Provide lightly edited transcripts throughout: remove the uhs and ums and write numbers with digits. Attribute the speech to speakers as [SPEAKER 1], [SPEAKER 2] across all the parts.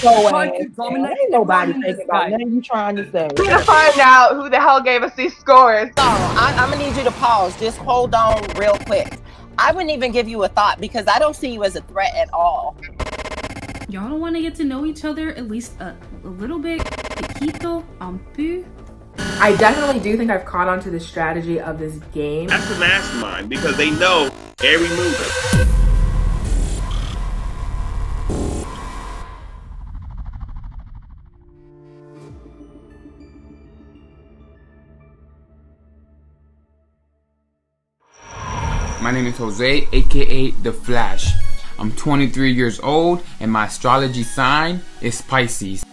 [SPEAKER 1] Your
[SPEAKER 2] Trying
[SPEAKER 1] ass,
[SPEAKER 2] to
[SPEAKER 1] man.
[SPEAKER 2] dominate
[SPEAKER 1] Ain't nobody
[SPEAKER 2] everyone in
[SPEAKER 1] thinking
[SPEAKER 2] this
[SPEAKER 1] about
[SPEAKER 2] game.
[SPEAKER 1] nothing you trying to say.
[SPEAKER 3] We're gonna find out who the hell gave us these scores.
[SPEAKER 4] So I'm gonna need you to pause. Just hold on real quick. I wouldn't even give you a thought because I don't see you as a threat at all.
[SPEAKER 5] Y'all don't want to get to know each other at least a little bit? Poquito, un peu?
[SPEAKER 6] I definitely do think I've caught on to the strategy of this game.
[SPEAKER 7] That's the mastermind because they know every move.
[SPEAKER 8] My name is Jose, aka The Flash. I'm 23 years old and my astrology sign is Pisces.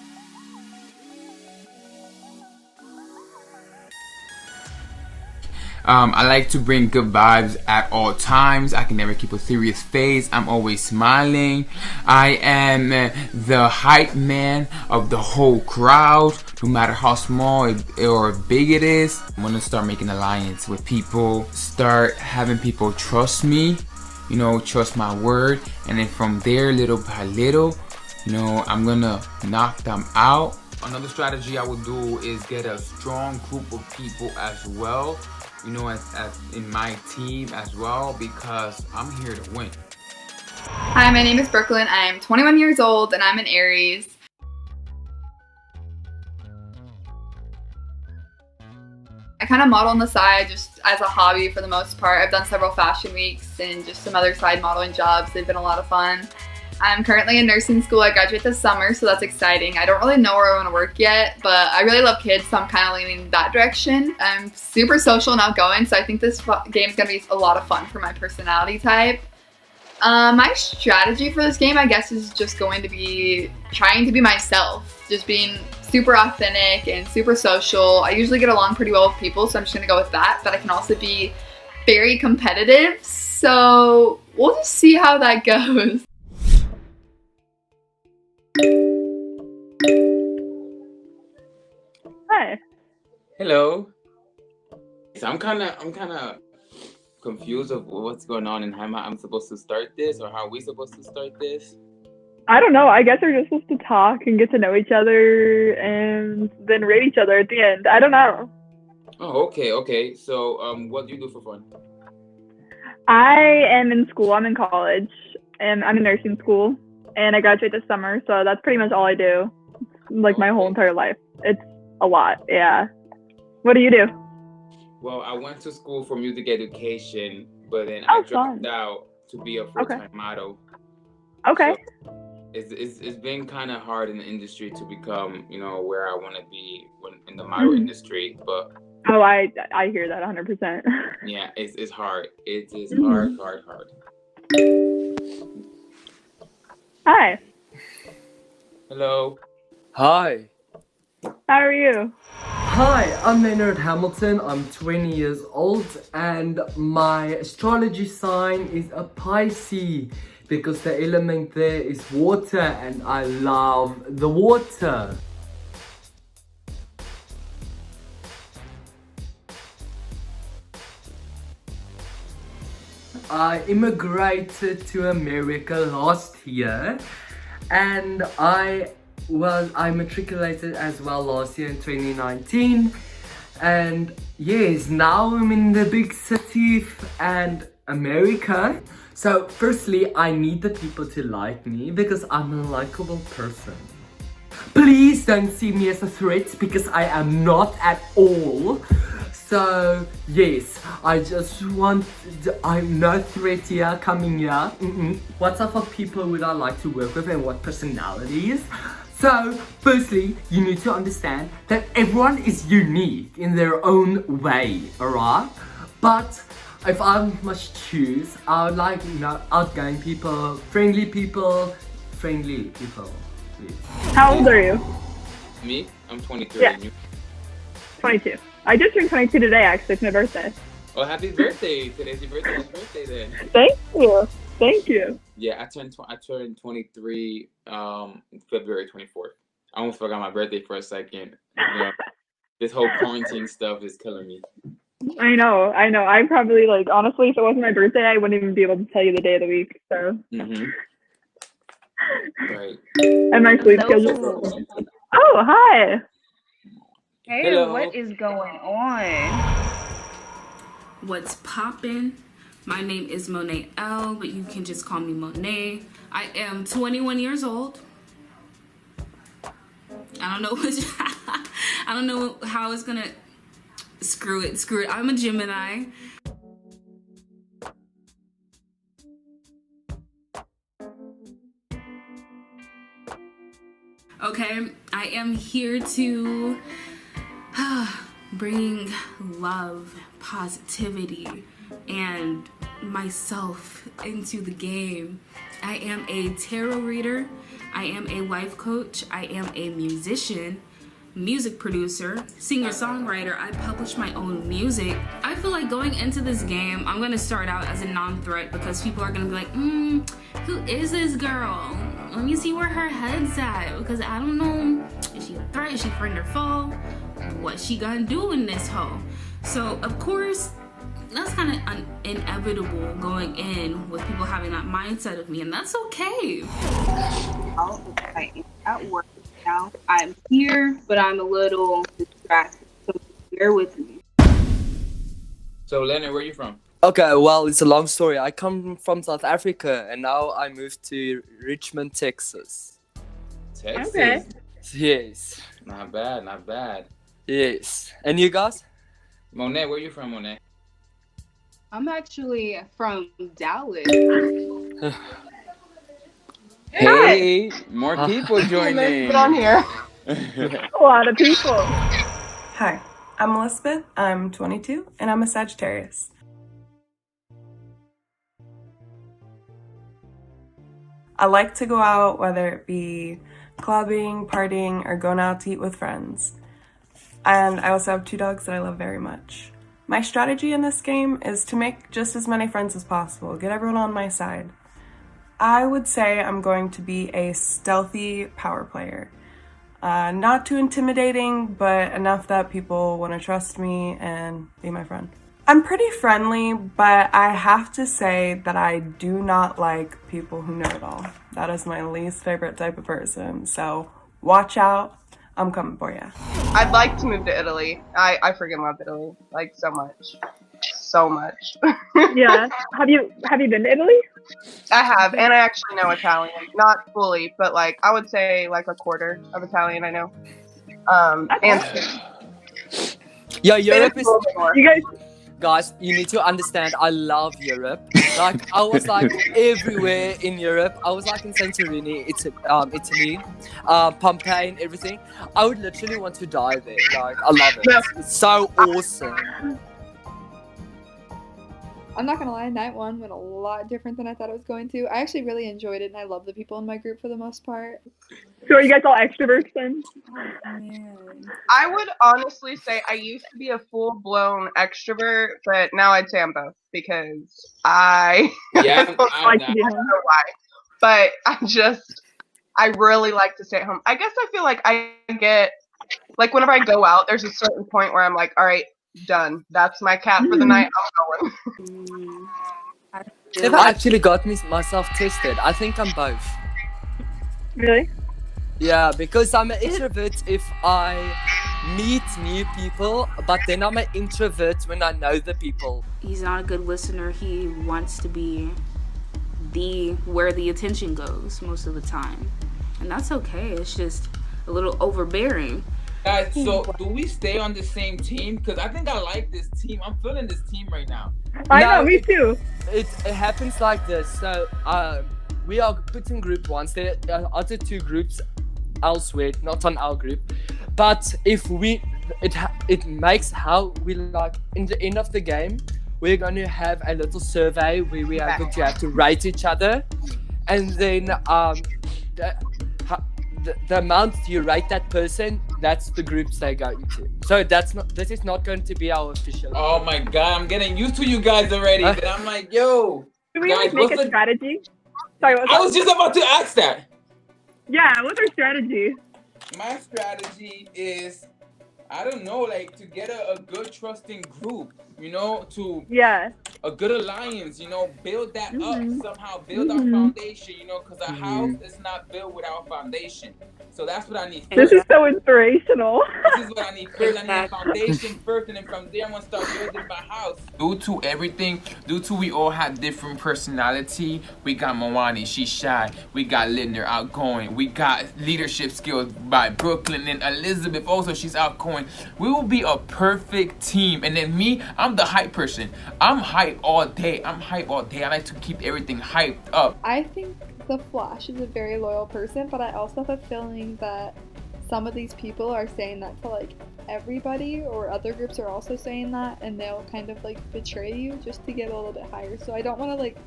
[SPEAKER 8] I like to bring good vibes at all times. I can never keep a serious face. I'm always smiling. I am the hype man of the whole crowd, no matter how small or big it is. I'm gonna start making alliance with people, start having people trust me, you know, trust my word, and then from there, little by little, you know, I'm gonna knock them out. Another strategy I would do is get a strong group of people as well, you know, as in my team as well, because I'm here to win.
[SPEAKER 9] Hi, my name is Brooklyn. I'm 21 years old and I'm an Aries. I kind of model on the side just as a hobby for the most part. I've done several fashion weeks and just some other side modeling jobs. They've been a lot of fun. I'm currently in nursing school. I graduate this summer, so that's exciting. I don't really know where I want to work yet, but I really love kids, so I'm kind of leaning that direction. I'm super social and outgoing, so I think this game is going to be a lot of fun for my personality type. My strategy for this game, I guess, is just going to be trying to be myself. Just being super authentic and super social. I usually get along pretty well with people, so I'm just going to go with that. But I can also be very competitive, so we'll just see how that goes.
[SPEAKER 1] Hi.
[SPEAKER 8] Hello. So I'm kind of confused of what's going on and how I'm supposed to start this, or how we supposed to start this.
[SPEAKER 1] I don't know. I guess we're just supposed to talk and get to know each other and then rate each other at the end. I don't know.
[SPEAKER 8] Oh, okay. So, what do you do for fun?
[SPEAKER 1] I am in school. I'm in college, and I'm in nursing school, and I graduate this summer, so that's pretty much all I do, like my whole entire life. It's a lot, yeah. What do you do?
[SPEAKER 8] Well, I went to school for music education, but then I dropped out to be a full-time model.
[SPEAKER 1] Okay.
[SPEAKER 8] So it's been kind of hard in the industry to become, you know, where I want to be in the model industry, but
[SPEAKER 1] oh, I hear that 100%.
[SPEAKER 8] Yeah, it's hard. It is hard.
[SPEAKER 1] Hi.
[SPEAKER 8] Hello.
[SPEAKER 2] Hi.
[SPEAKER 1] How are you?
[SPEAKER 2] Hi, I'm Maynard Hamilton. I'm 20 years old and my astrology sign is a Pisces because the element there is water and I love the water. I immigrated to America last year and I matriculated as well last year in 2019, and yes, now I'm in the big city and America. So firstly, I need the people to like me because I'm a likable person. Please don't see me as a threat because I am not at all. So yes, I'm no threat here, coming here. What type of people would I like to work with and what personalities? So, firstly, you need to understand that everyone is unique in their own way, alright? But if I must choose, I would like, you know, outgoing people, friendly people, please.
[SPEAKER 1] How old are you?
[SPEAKER 8] Me? I'm 23.
[SPEAKER 1] Yeah.
[SPEAKER 8] And you?
[SPEAKER 1] 22. I just turned 22 today, actually. It's my birthday.
[SPEAKER 8] Oh, happy birthday! Today's your birthday. Happy birthday then.
[SPEAKER 1] Thank you.
[SPEAKER 8] Yeah, I turned 23 February 24th. I almost forgot my birthday for a second. You know, this whole quarantine stuff is killing me.
[SPEAKER 1] I know. I probably, like, honestly, if it wasn't my birthday, I wouldn't even be able to tell you the day of the week, so.
[SPEAKER 8] Right.
[SPEAKER 1] And my sleep schedule. Oh, hi.
[SPEAKER 10] Hey,
[SPEAKER 8] Hello.
[SPEAKER 10] what is going on?
[SPEAKER 5] What's poppin'? My name is Monet L, but you can just call me Monet. I am 21 years old. I don't know which, I don't know how it's gonna, screw it. I'm a Gemini. Okay, I am here to bring love, positivity, and myself into the game. I am a tarot reader. I am a life coach. I am a musician, music producer, singer-songwriter. I publish my own music. I feel like going into this game, I'm gonna start out as a non-threat because people are gonna be like, who is this girl? Let me see where her head's at, because I don't know, is she a threat, is she friend or foe? What's she gonna do in this hoe? So of course, that's kind of inevitable going in with people having that mindset of me, and that's okay.
[SPEAKER 10] I am at work now. I'm here, but I'm a little distracted, so bear with me.
[SPEAKER 8] So, Leonard, where are you from?
[SPEAKER 2] Okay, well, it's a long story. I come from South Africa, and now I moved to Richmond, Texas.
[SPEAKER 8] Texas.
[SPEAKER 1] Okay.
[SPEAKER 2] Yes.
[SPEAKER 8] Not bad, not bad.
[SPEAKER 2] Yes. And you guys?
[SPEAKER 8] Monet, where are you from, Monet?
[SPEAKER 10] I'm actually from Dallas.
[SPEAKER 8] Hey, more people joining.
[SPEAKER 3] Get on here.
[SPEAKER 1] A lot of people.
[SPEAKER 11] Hi, I'm Elizabeth. I'm 22, and I'm a Sagittarius. I like to go out, whether it be clubbing, partying, or going out to eat with friends. And I also have 2 dogs that I love very much. My strategy in this game is to make just as many friends as possible, get everyone on my side. I would say I'm going to be a stealthy power player. Not too intimidating, but enough that people want to trust me and be my friend. I'm pretty friendly, but I have to say that I do not like people who know it all. That is my least favorite type of person, so watch out. I'm coming for you.
[SPEAKER 3] I'd like to move to Italy. I freaking love Italy, like so much. So much.
[SPEAKER 1] Yeah. Have you been to Italy?
[SPEAKER 3] I have, and I actually know Italian. Not fully, but like I would say like a quarter of Italian I know. And
[SPEAKER 2] Yeah, Europe is...
[SPEAKER 1] You guys.
[SPEAKER 2] Guys, you need to understand, I love Europe. Like, I was like everywhere in Europe. I was like in Santorini, Italy, Pompeii and everything. I would literally want to die there. Like, I love it. It's so awesome.
[SPEAKER 9] I'm not gonna lie, night one went a lot different than I thought it was going to. I actually really enjoyed it, and I love the people in my group for the most part.
[SPEAKER 1] So are you guys all extroverts then?
[SPEAKER 3] I would honestly say I used to be a full-blown extrovert, but now I'd say I'm both because I
[SPEAKER 8] Yeah,
[SPEAKER 1] I don't know
[SPEAKER 3] why, but I really like to stay at home. I guess I feel like I get like whenever I go out, there's a certain point where I'm like, all right, done. That's my cap for the night. I'm going.
[SPEAKER 2] Never actually got myself tested. I think I'm both.
[SPEAKER 1] Really?
[SPEAKER 2] Yeah, because I'm an introvert if I meet new people, but then I'm an introvert when I know the people.
[SPEAKER 5] He's not a good listener. He wants to be where the attention goes most of the time. And that's okay. It's just a little overbearing.
[SPEAKER 8] Guys, so do we stay on the same team? Because I think I like this team. I'm feeling this team right now.
[SPEAKER 1] I know, me too.
[SPEAKER 2] It happens like this. So we are put in group once. There are other 2 groups elsewhere, not on our group. But if it makes how we like in the end of the game, we're going to have a little survey where we are going to have to rate each other, and then the amount you rate that person, that's the groups they go into. So this is not going to be our official.
[SPEAKER 8] Oh my god, I'm getting used to you guys already. But I'm like, yo.
[SPEAKER 1] Do we
[SPEAKER 8] guys,
[SPEAKER 1] like make a strategy? Sorry, what was
[SPEAKER 8] I
[SPEAKER 1] that?
[SPEAKER 8] was just about to ask that.
[SPEAKER 1] Yeah, what's our strategy?
[SPEAKER 8] My strategy is, I don't know, like to get a good trusting group. you know, to
[SPEAKER 1] Yeah.
[SPEAKER 8] a good alliance, you know, build that up somehow, build our
[SPEAKER 1] Mhm.
[SPEAKER 8] foundation, you know, because a house is not built without foundation. So that's what I need
[SPEAKER 1] This
[SPEAKER 8] first.
[SPEAKER 1] is so inspirational.
[SPEAKER 8] This is what I need first. I need a foundation first, and then from there I'm gonna start building my house. Due to everything, due to we all have different personality. We got Moani, she's shy. We got Lindner, outgoing. We got leadership skills by Brooklyn, and Elizabeth also, she's outgoing. We will be a perfect team. And then me, I'm the hype person. I'm hype all day. I like to keep everything hyped up.
[SPEAKER 9] I think the Flash is a very loyal person, but I also have a feeling that some of these people are saying that to like everybody, or other groups are also saying that, and they'll kind of like betray you just to get a little bit higher. So I don't want to like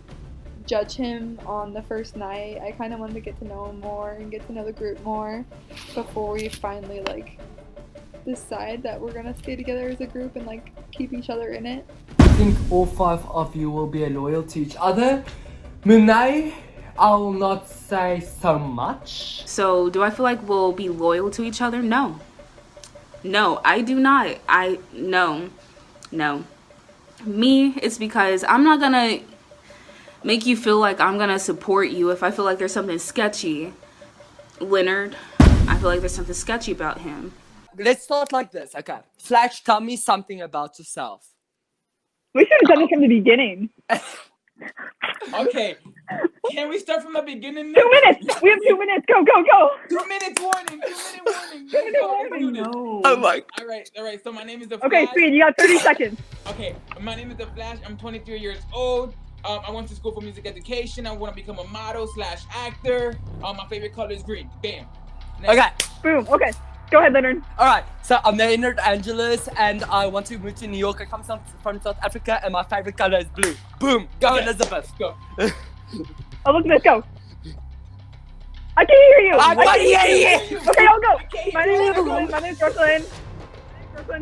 [SPEAKER 9] judge him on the first night. I kind of want to get to know him more and get to know the group more before we finally like decide that we're gonna stay together as a group and like keep each other in it.
[SPEAKER 2] I think all 5 of you will be loyal to each other. Monet, I'll not say so much.
[SPEAKER 5] So, do I feel like we'll be loyal to each other? No. No, I do not. No. Me, it's because I'm not gonna make you feel like I'm gonna support you if I feel like there's something sketchy. Leonard, I feel like there's something sketchy about him.
[SPEAKER 2] Let's start like this, okay? Flash, tell me something about yourself.
[SPEAKER 1] We should have done it from the beginning.
[SPEAKER 8] Okay, can we start from the beginning?
[SPEAKER 1] 2 minutes. We have 2 minutes. Go.
[SPEAKER 8] 2 minutes warning. 2 minute warning.
[SPEAKER 1] 2 minute warning.
[SPEAKER 6] No.
[SPEAKER 2] Oh my.
[SPEAKER 8] All right. So my name is the
[SPEAKER 1] Okay,
[SPEAKER 8] Flash.
[SPEAKER 1] Speed, you got 30 seconds.
[SPEAKER 8] Okay, my name is the Flash. I'm 23 years old. I went to school for music education. I want to become a model / actor. My favorite color is green. Bam. Next.
[SPEAKER 2] Okay.
[SPEAKER 1] Boom. Okay. Go ahead, Leonard.
[SPEAKER 2] Alright, so I'm Leonard Angeles and I want to move to New York. I come from South Africa and my favorite color is blue. Boom. Go,
[SPEAKER 8] Okay.
[SPEAKER 2] Elizabeth.
[SPEAKER 8] Go.
[SPEAKER 1] Elizabeth, go. I can't hear you.
[SPEAKER 2] I can't hear you.
[SPEAKER 1] Okay, I'll go. My name is Brooklyn.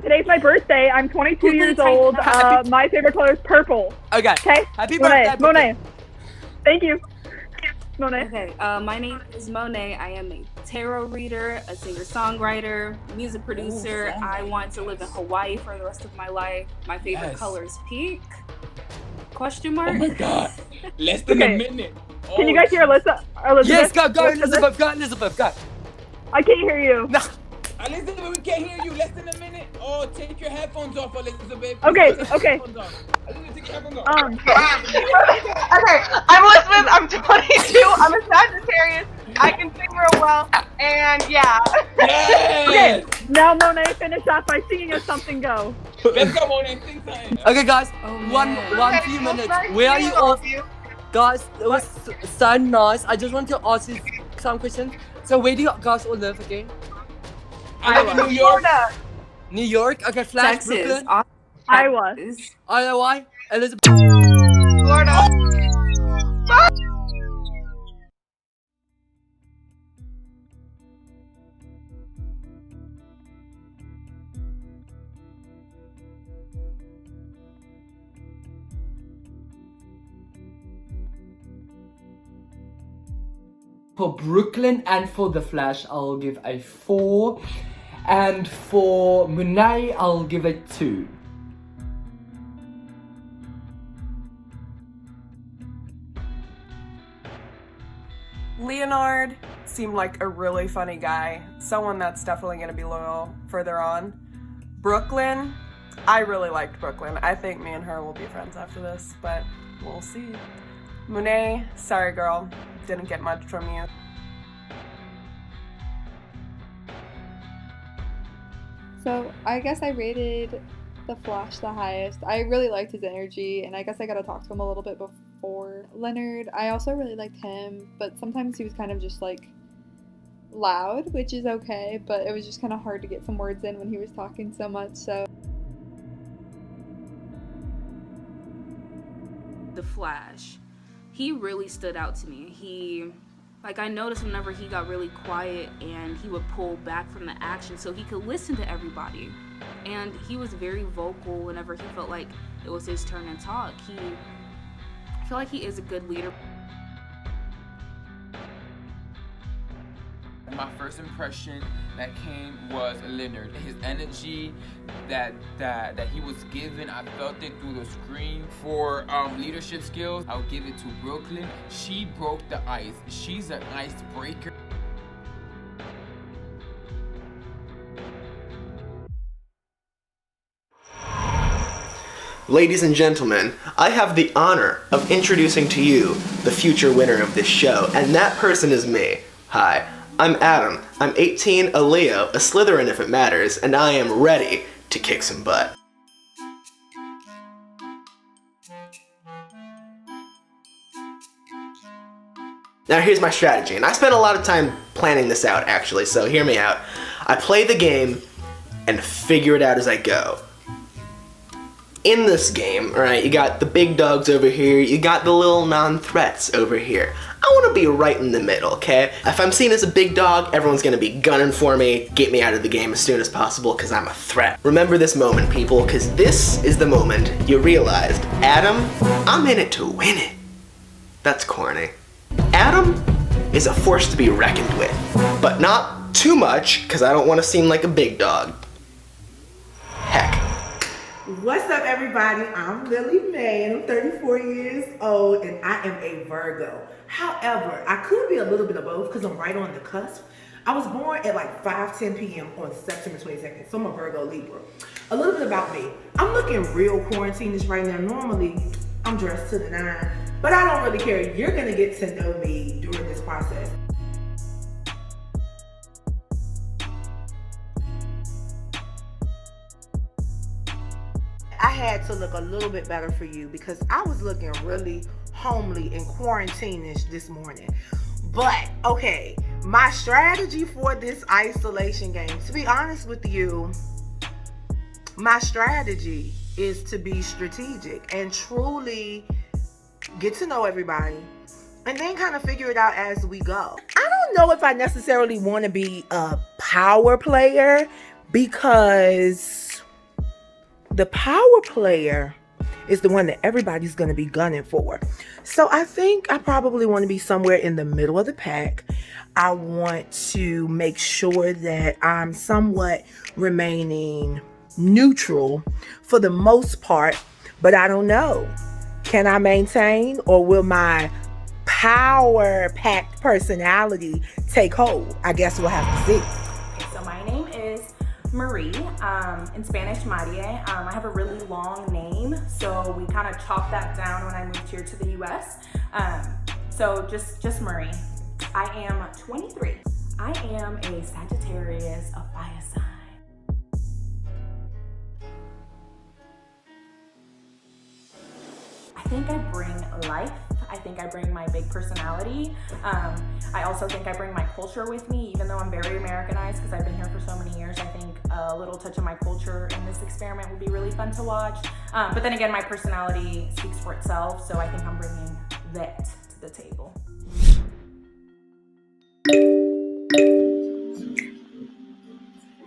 [SPEAKER 1] Today's my birthday. I'm 22 years old. My favorite color is purple.
[SPEAKER 2] Okay.
[SPEAKER 1] Okay?
[SPEAKER 2] Happy birthday,
[SPEAKER 1] Monet. Thank you. Monet.
[SPEAKER 5] Okay, my name is Monet. I am a tarot reader, a singer-songwriter, music producer. I want to live in Hawaii for the rest of my life. My favorite color is pink. Question mark?
[SPEAKER 8] Oh my God. Less than a minute.
[SPEAKER 1] Can you guys hear Elizabeth?
[SPEAKER 2] Yes, go, Elizabeth. Go, Elizabeth. Go.
[SPEAKER 1] I can't hear you.
[SPEAKER 2] No.
[SPEAKER 8] Elizabeth, we can't hear you. Less than a minute. Oh, take your headphones off, Elizabeth.
[SPEAKER 1] Okay.
[SPEAKER 8] Elizabeth, take your headphones off.
[SPEAKER 3] Okay, I'm Elizabeth. I'm 22. I'm a Sagittarius. I can sing real well, and yeah.
[SPEAKER 8] Yes!
[SPEAKER 1] Okay, now Monet, finish off by singing us something. Go.
[SPEAKER 8] Let's go, Monet. Sing something.
[SPEAKER 2] Okay, guys. One few minutes. Where are you all? Guys, it was so nice. I just want to ask you some questions. So, where do you guys all live again?
[SPEAKER 8] I live in New York.
[SPEAKER 3] Florida.
[SPEAKER 2] New York. Okay, Flash,
[SPEAKER 5] Texas.
[SPEAKER 2] Brooklyn.
[SPEAKER 1] Iowa.
[SPEAKER 2] Iowa. Elizabeth.
[SPEAKER 3] Florida.
[SPEAKER 2] For Brooklyn and for the Flash, I'll give a 4. And for Monet, I'll give it 2.
[SPEAKER 11] Leonard seemed like a really funny guy, someone that's definitely going to be loyal further on. Brooklyn, I really liked Brooklyn. I think me and her will be friends after this, but we'll see. Monet, sorry girl, didn't get much from you.
[SPEAKER 9] So I guess I rated the Flash the highest. I really liked his energy, and I guess I got to talk to him a little bit before Leonard. I also really liked him, but sometimes he was kind of just like loud, which is okay, but it was just kind of hard to get some words in when he was talking so much. So
[SPEAKER 5] The Flash, he really stood out to me. I noticed whenever he got really quiet and he would pull back from the action so he could listen to everybody. And he was very vocal whenever he felt like it was his turn to talk. I feel like he is a good leader.
[SPEAKER 8] My first impression that came was Leonard. His energy that he was given, I felt it through the screen. For leadership skills, I'll give it to Brooklyn. She broke the ice. She's an icebreaker.
[SPEAKER 12] Ladies and gentlemen, I have the honor of introducing to you the future winner of this show, and that person is me. Hi, I'm Adam. I'm 18, a Leo, a Slytherin if it matters, and I am ready to kick some butt. Now here's my strategy, and I spent a lot of time planning this out actually, so hear me out. I play the game and figure it out as I go. In this game, alright, you got the big dogs over here, you got the little non-threats over here. I want to be right in the middle, okay? If I'm seen as a big dog, everyone's gonna be gunning for me, get me out of the game as soon as possible because I'm a threat. Remember this moment, people, because this is the moment you realized, Adam, I'm in it to win it. That's corny. Adam is a force to be reckoned with, but not too much because I don't want to seem like a big dog. Heck.
[SPEAKER 13] What's up, everybody? I'm Lily Mae, and I'm 34 years old, and I am a Virgo. However, I could be a little bit of both because I'm right on the cusp. I was born at like 5:10 p.m. on September 22nd, so I'm a Virgo Libra. A little bit about me. I'm looking real quarantine-ish right now. Normally, I'm dressed to the nine, but I don't really care. You're gonna get to know me during this process. I had to look a little bit better for you because I was looking really homely and quarantine-ish this morning. But, okay, my strategy for this isolation game, to be honest with you, my strategy is to be strategic and truly get to know everybody and then kind of figure it out as we go. I don't know if I necessarily want to be a power player because the power player is the one that everybody's going to be gunning for. So I think I probably want to be somewhere in the middle of the pack. I want to make sure that I'm somewhat remaining neutral for the most part, but I don't know. Can I maintain, or will my power-packed personality take hold? I guess we'll have to see.
[SPEAKER 6] Okay, so my name is Marie, in Spanish, Maria. I have a really long name, so we kind of chopped that down when I moved here to the US. So just Marie. I am 23. I am a Sagittarius, a fire sign. I think I bring life. I think I bring my big personality. I also think I bring my culture with me, even though I'm very Americanized because I've been here for so many years. I think a little touch of my culture in this experiment would be really fun to watch. But then again, my personality speaks for itself, so I think I'm bringing that to the table.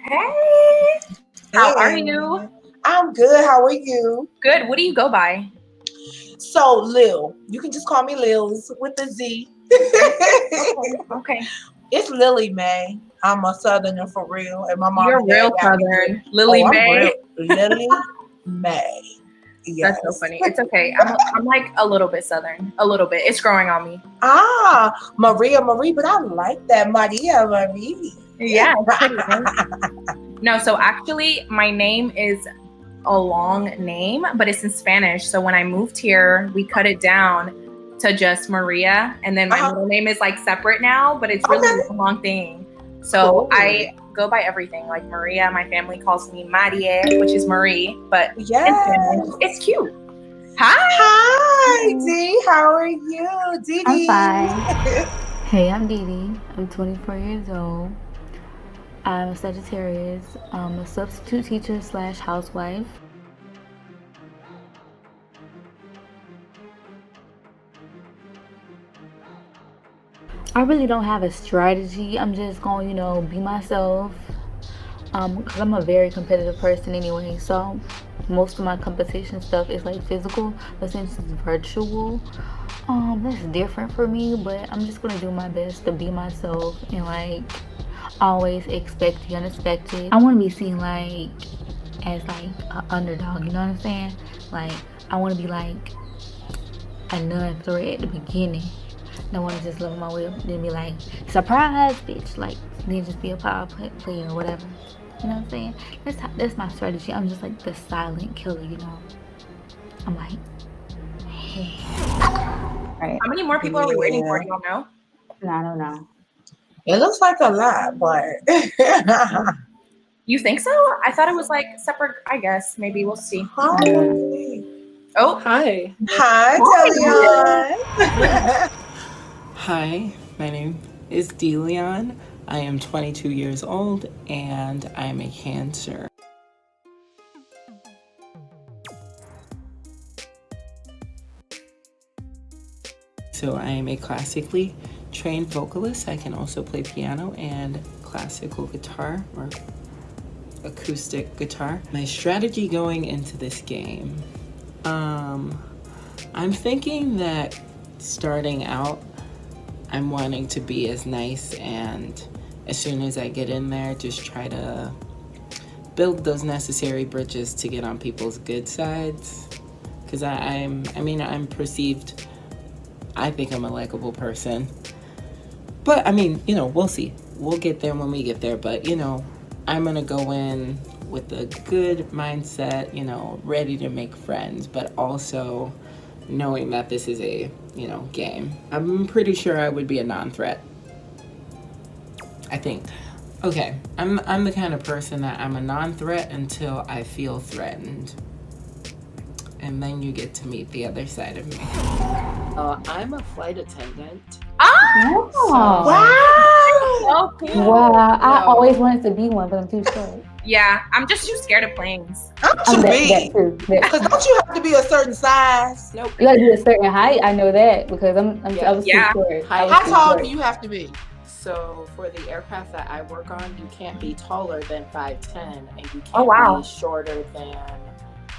[SPEAKER 14] Hey! How are you?
[SPEAKER 13] I'm good. How are you?
[SPEAKER 14] Good. What do you go by?
[SPEAKER 13] So, Lil. You can just call me Lils with a Z.
[SPEAKER 14] Okay.
[SPEAKER 13] It's Lily Mae. I'm a Southerner for real. And my mom.
[SPEAKER 14] You're real Southern. Lily Mae.
[SPEAKER 13] Lily Mae. Yes.
[SPEAKER 14] That's so funny. It's okay. I'm like a little bit Southern. A little bit. It's growing on me.
[SPEAKER 13] Ah, Maria Marie, but I like that. Maria Marie.
[SPEAKER 14] Yeah. No, so actually my name is a long name, but it's in Spanish. So when I moved here, we cut it down to just Maria, and then my middle name is like separate now, but it's really a long thing. So I go by everything. Like Maria, my family calls me Marie, which is Marie, but it's cute.
[SPEAKER 13] Hi, Dee. How are you, Dee?
[SPEAKER 15] I'm fine. Hey, I'm Dee Dee. I'm 24 years old. I'm a Sagittarius. I'm a substitute teacher / housewife. I really don't have a strategy. I'm just going, be myself. Because I'm a very competitive person anyway. So most of my competition stuff is like physical, but since it's virtual, that's different for me. But I'm just gonna do my best to be myself and always expect the unexpected. I want to be seen like as like an underdog, you know what I'm saying? Like I want to be like a non-threat at the beginning. Don't want to just level my way up and then be like, surprise, bitch. Like, then just be a power player or whatever. You know what I'm saying? That's my strategy. I'm just like the silent killer, you know? I'm like, hey.
[SPEAKER 14] Right. How many more people are we waiting for? Do y'all know?
[SPEAKER 15] I don't know.
[SPEAKER 16] It looks like a lot, but
[SPEAKER 14] You think so? I thought it was like separate. I guess maybe we'll see. Oh,
[SPEAKER 17] Hi.
[SPEAKER 16] Hi, Delion.
[SPEAKER 17] Hi, my name is Delion. I am 22 years old and I am a Cancer. So I am a classically trained vocalist. I can also play piano and classical guitar or acoustic guitar. My strategy going into this game, I'm thinking that starting out, I'm wanting to be as nice, and as soon as I get in there, just try to build those necessary bridges to get on people's good sides. Because I'm perceived, I think I'm a likable person. But I mean, you know, we'll see. We'll get there when we get there. But, you know, I'm going to go in with a good mindset, you know, ready to make friends, but also knowing that this is a, you know, game. I'm pretty sure I would be a non-threat. I think. Okay, I'm the kind of person that I'm a non-threat until I feel threatened. And then you get to meet the other side of me. I'm a flight attendant.
[SPEAKER 14] Oh,
[SPEAKER 15] Wow.
[SPEAKER 14] so cool.
[SPEAKER 15] Wow. I always wanted to be one, but I'm too short.
[SPEAKER 14] Yeah, I'm just too scared of planes.
[SPEAKER 16] I'm big. Because don't you have to be a certain size?
[SPEAKER 17] Nope.
[SPEAKER 15] You gotta be a certain height. I know that because I was too short.
[SPEAKER 16] How tall do you have to be?
[SPEAKER 17] So for the aircraft that I work on, you can't be taller than 5'10", and you can't
[SPEAKER 14] Oh, wow.
[SPEAKER 17] be shorter than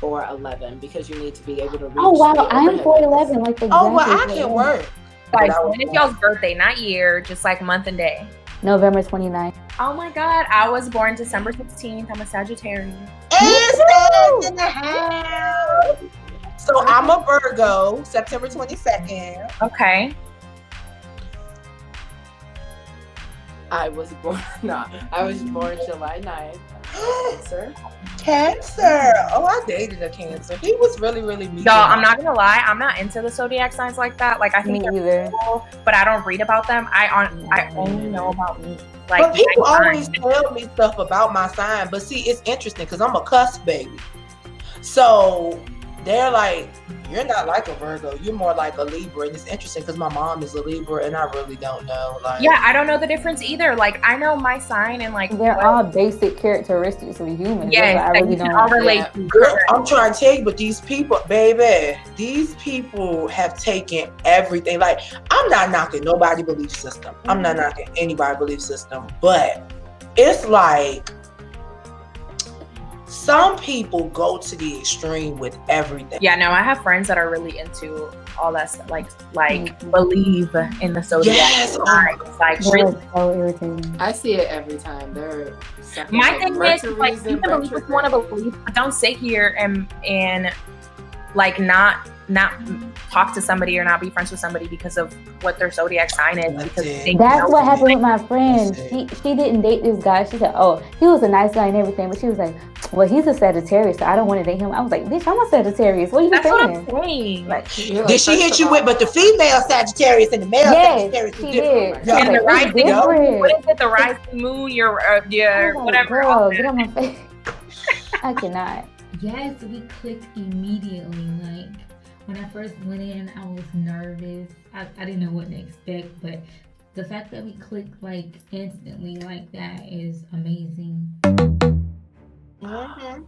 [SPEAKER 17] 4'11", because you need to be able to reach.
[SPEAKER 15] Oh wow,
[SPEAKER 17] the
[SPEAKER 15] I am
[SPEAKER 17] overhead
[SPEAKER 15] 4'11", like exactly.
[SPEAKER 16] Oh, well, I can work.
[SPEAKER 14] Guys, when is y'all's birthday? Not year, just like month and day.
[SPEAKER 15] November 29th.
[SPEAKER 14] Oh my God, I was born December 16th. I'm a Sagittarius.
[SPEAKER 16] In the house. So I'm a Virgo, September 22nd.
[SPEAKER 14] Okay.
[SPEAKER 17] I was born July 9th. Cancer.
[SPEAKER 16] Cancer. Oh, I dated a Cancer. He was really, really mean.
[SPEAKER 14] Y'all, I'm not gonna lie, I'm not into the zodiac signs like that. Like I think they're cool, but I don't read about them. I only know about like.
[SPEAKER 16] But people
[SPEAKER 14] my
[SPEAKER 16] always
[SPEAKER 14] sign.
[SPEAKER 16] tell me stuff about my sign. But see, it's interesting because I'm a cusp baby. So they're like, you're not like a Virgo. You're more like a Libra. And it's interesting because my mom is a Libra and I really don't know. Like,
[SPEAKER 14] Yeah, I don't know the difference either. Like I know my sign and like
[SPEAKER 15] they're all basic characteristics of humans.
[SPEAKER 14] Yes,
[SPEAKER 15] I really don't.
[SPEAKER 14] all relate.
[SPEAKER 16] Girl, I'm trying to tell you, but these people, baby, these people have taken everything. Like, I'm not knocking nobody's belief system. I'm not knocking anybody's belief system. But it's like some people go to the extreme with everything.
[SPEAKER 14] Yeah, no, I have friends that are really into all that stuff, like believe in the zodiac.
[SPEAKER 16] Yes,
[SPEAKER 14] signs. Like really.
[SPEAKER 15] So irritating.
[SPEAKER 17] I see it every time. They're
[SPEAKER 14] My thing is, like, you can believe what you want to believe, but don't sit here and like not talk to somebody or not be friends with somebody because of what their zodiac sign is. Because
[SPEAKER 15] That's what happened with my friend. She didn't date this guy. She said, oh, he was a nice guy and everything, but she was like, well, he's a Sagittarius, so I don't want to date him. I was like, bitch, I'm a Sagittarius. What are you
[SPEAKER 14] That's
[SPEAKER 15] saying?
[SPEAKER 14] what I'm saying.
[SPEAKER 15] Like,
[SPEAKER 16] Did she hit you with, but the female Sagittarius and the male Sagittarius is different?
[SPEAKER 15] Did.
[SPEAKER 14] And the
[SPEAKER 15] Like,
[SPEAKER 14] rising moon, what is it? The rising moon, your whatever.
[SPEAKER 15] Girl, get on my face. I cannot.
[SPEAKER 18] Yes, we clicked immediately. Like when I first went in, I was nervous. I didn't know what to expect, but the fact that we clicked like instantly like that is amazing.
[SPEAKER 16] What?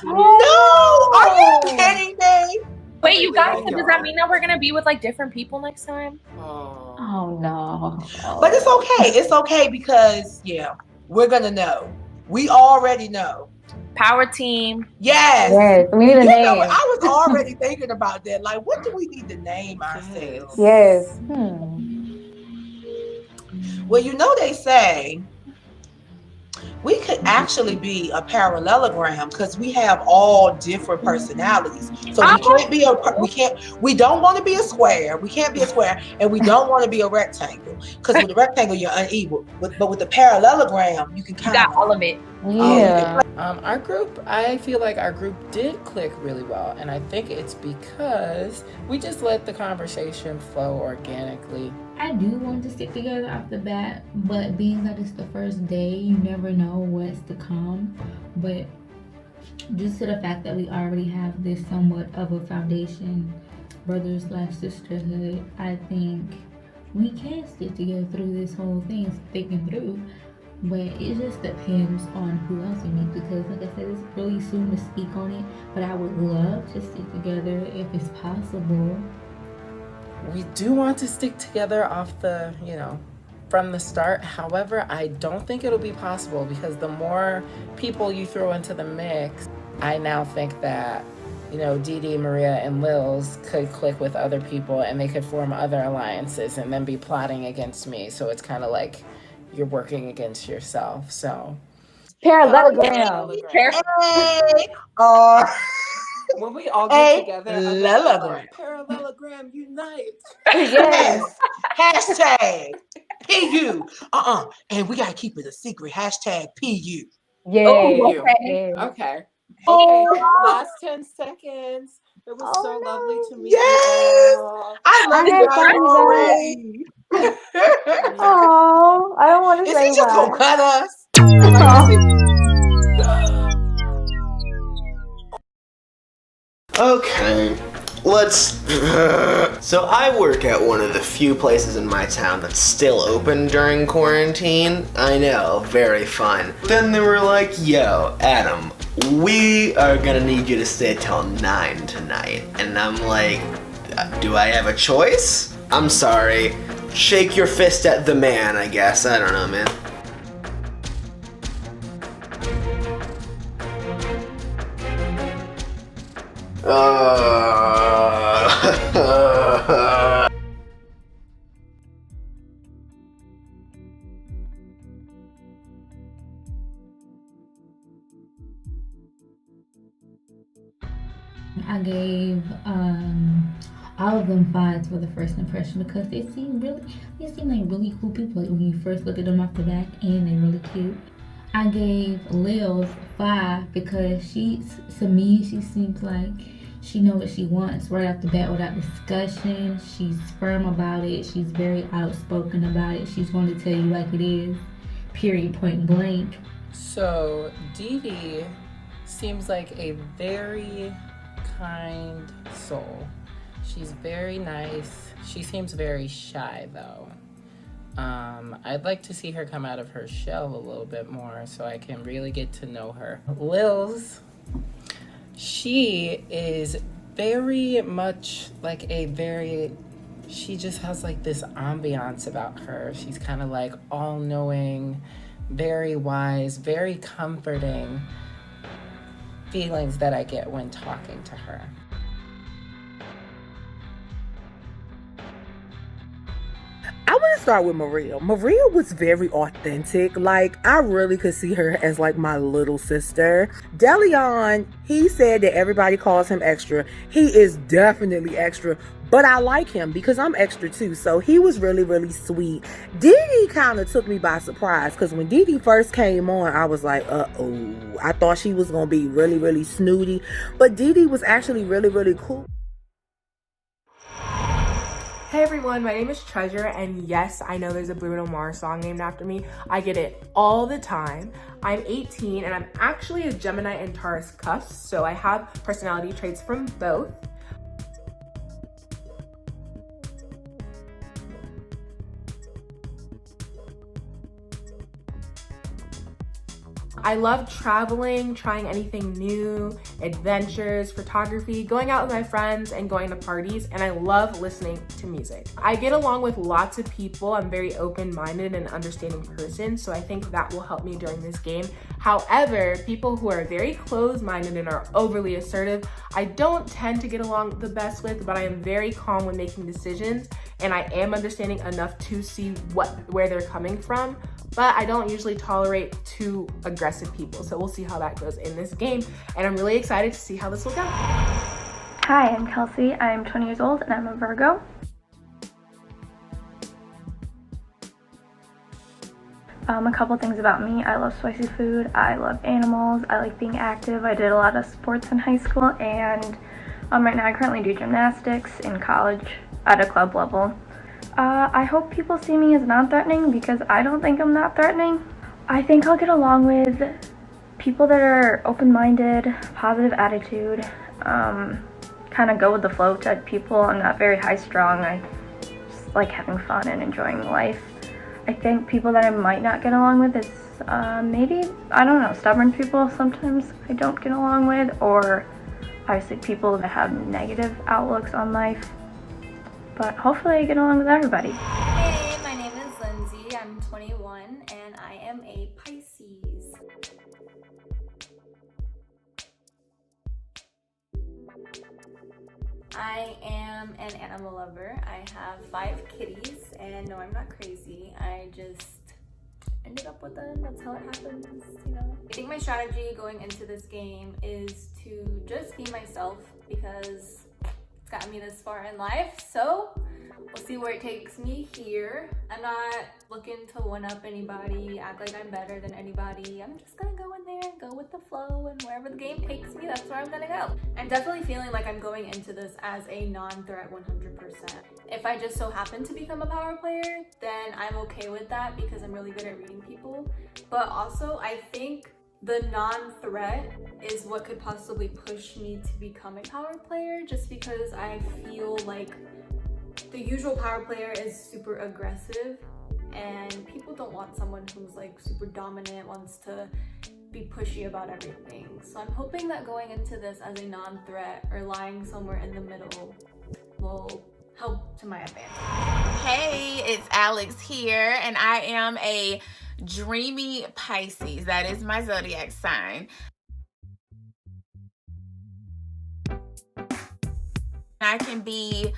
[SPEAKER 16] No! Are you kidding me?
[SPEAKER 14] Wait, you guys, so does that mean that we're gonna be with like different people next time?
[SPEAKER 15] Oh no.
[SPEAKER 16] But it's okay. It's okay because we're gonna know. We already know.
[SPEAKER 14] Power team.
[SPEAKER 16] Yes.
[SPEAKER 15] Yes. We need a name.
[SPEAKER 16] I was already thinking about that. Like, what do we need to name ourselves?
[SPEAKER 15] Yes.
[SPEAKER 16] Well, you know they say we could actually be a parallelogram because we have all different personalities. So we don't want to be a square. We can't be a square, and we don't want to be a rectangle because with a rectangle you're unequal. But with the parallelogram, you can kind of
[SPEAKER 14] all of it.
[SPEAKER 17] Yeah. Our group, I feel like our group did click really well, and I think it's because we just let the conversation flow organically.
[SPEAKER 18] I do want to stick together off the bat, but being that it's the first day, you never know what's to come. But just to the fact that we already have this somewhat of a foundation, brother/sisterhood, I think we can stick together through this whole thing, thinking through. But it just depends on who else we meet, because like I said, it's really soon to speak on it, but I would love to stick together if it's possible.
[SPEAKER 17] We do want to stick together off the, from the start. However, I don't think it'll be possible because the more people you throw into the mix, I now think that, Dee Dee, Maria, and Lils could click with other people and they could form other alliances and then be plotting against me. So it's kind of like you're working against yourself. So
[SPEAKER 15] parallelogram.
[SPEAKER 17] When we all get together, parallelogram unite.
[SPEAKER 15] Yes.
[SPEAKER 16] Hashtag PU. And we gotta keep it a secret. Hashtag PU.
[SPEAKER 15] Yeah.
[SPEAKER 17] Okay. Last 10 seconds. It was so lovely to meet you all.
[SPEAKER 16] I love you guys.
[SPEAKER 15] Oh, I don't want to
[SPEAKER 16] Is
[SPEAKER 15] say
[SPEAKER 16] he just
[SPEAKER 15] why.
[SPEAKER 16] gonna cut us?
[SPEAKER 12] Okay, let's. So I work at one of the few places in my town that's still open during quarantine. I know, very fun. Then they were like, yo, Adam, we are gonna need you to stay till 9 tonight. And I'm like, do I have a choice? I'm sorry. Shake your fist at the man, I guess. I don't know, man.
[SPEAKER 18] I gave all of them 5s for the first impression because they seem like really cool people. Like when you first look at them off the back, and they're really cute. I gave Lils 5 because to me she seems like she knows what she wants right off the bat without discussion. She's firm about it. She's very outspoken about it. She's going to tell you like it is, period, point blank.
[SPEAKER 17] So Dee Dee seems like a very kind soul. She's very nice. She seems very shy though. I'd like to see her come out of her shell a little bit more so I can really get to know her. Lils, she is very much like she just has like this ambiance about her. She's kind of like all-knowing, very wise, very comforting feelings that I get when talking to her.
[SPEAKER 13] I want to start with Maria. Maria was very authentic. Like, I really could see her as like my little sister. Deleon, he said that everybody calls him extra. He is definitely extra, but I like him because I'm extra too. So he was really, really sweet. Dee Dee kind of took me by surprise because when Dee Dee first came on, I was like, uh-oh. I thought she was going to be really, really snooty. But Dee Dee was actually really, really cool.
[SPEAKER 19] Hey everyone, my name is Treasure, and yes, I know there's a Bruno Mars song named after me. I get it all the time. I'm 18 and I'm actually a Gemini and Taurus cusp, so I have personality traits from both. I love traveling, trying anything new, adventures, photography, going out with my friends, and going to parties, and I love listening to music. I get along with lots of people. I'm very open-minded and understanding person, so I think that will help me during this game. However, people who are very closed-minded and are overly assertive, I don't tend to get along the best with, but I am very calm when making decisions, and I am understanding enough to see where they're coming from, but I don't usually tolerate too aggressive people. So we'll see how that goes in this game, and I'm really excited to see how this will go.
[SPEAKER 20] Hi, I'm Kelsey. I'm 20 years old and I'm a Virgo. A couple things about me. I love spicy food, I love animals, I like being active. I did a lot of sports in high school, and right now I currently do gymnastics in college at a club level. I hope people see me as non-threatening because I don't think I'm that threatening. I think I'll get along with people that are open-minded, positive attitude, kind of go with the flow type people. I'm not very high-strung. I just like having fun and enjoying life. I think people that I might not get along with is maybe, I don't know, stubborn people sometimes I don't get along with, or obviously people that have negative outlooks on life. But hopefully I get along with everybody.
[SPEAKER 21] Hey, my name is Lindsay. I'm 21 and I am a Pisces. I am an animal lover. I have 5 kitties, and no, I'm not crazy. I just ended up with them. That's how it happens, you know. I think my strategy going into this game is to just be myself because it's gotten me this far in life. So we'll see where it takes me here. I'm not looking to one-up anybody, act like I'm better than anybody. I'm just gonna go in there and go with the flow, and wherever the game takes me, that's where I'm gonna go. I'm definitely feeling like I'm going into this as a non-threat 100%. If I just so happen to become a power player, then I'm okay with that because I'm really good at reading people. But also, I think the non-threat is what could possibly push me to become a power player, just because I feel like the usual power player is super aggressive and people don't want someone who's like super dominant, wants to be pushy about everything. So I'm hoping that going into this as a non-threat or lying somewhere in the middle will help to my advantage.
[SPEAKER 22] Hey, it's Alex here, and I am a dreamy Pisces. That is my zodiac sign. I can be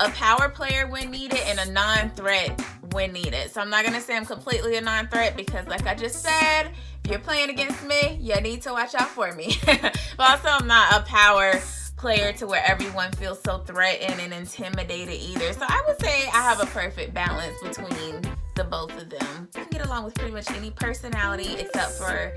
[SPEAKER 22] a power player when needed and a non-threat when needed. So I'm not gonna say I'm completely a non-threat because like I just said, if you're playing against me, you need to watch out for me. But also I'm not a power player to where everyone feels so threatened and intimidated either. So I would say I have a perfect balance between the both of them. I can get along with pretty much any personality except for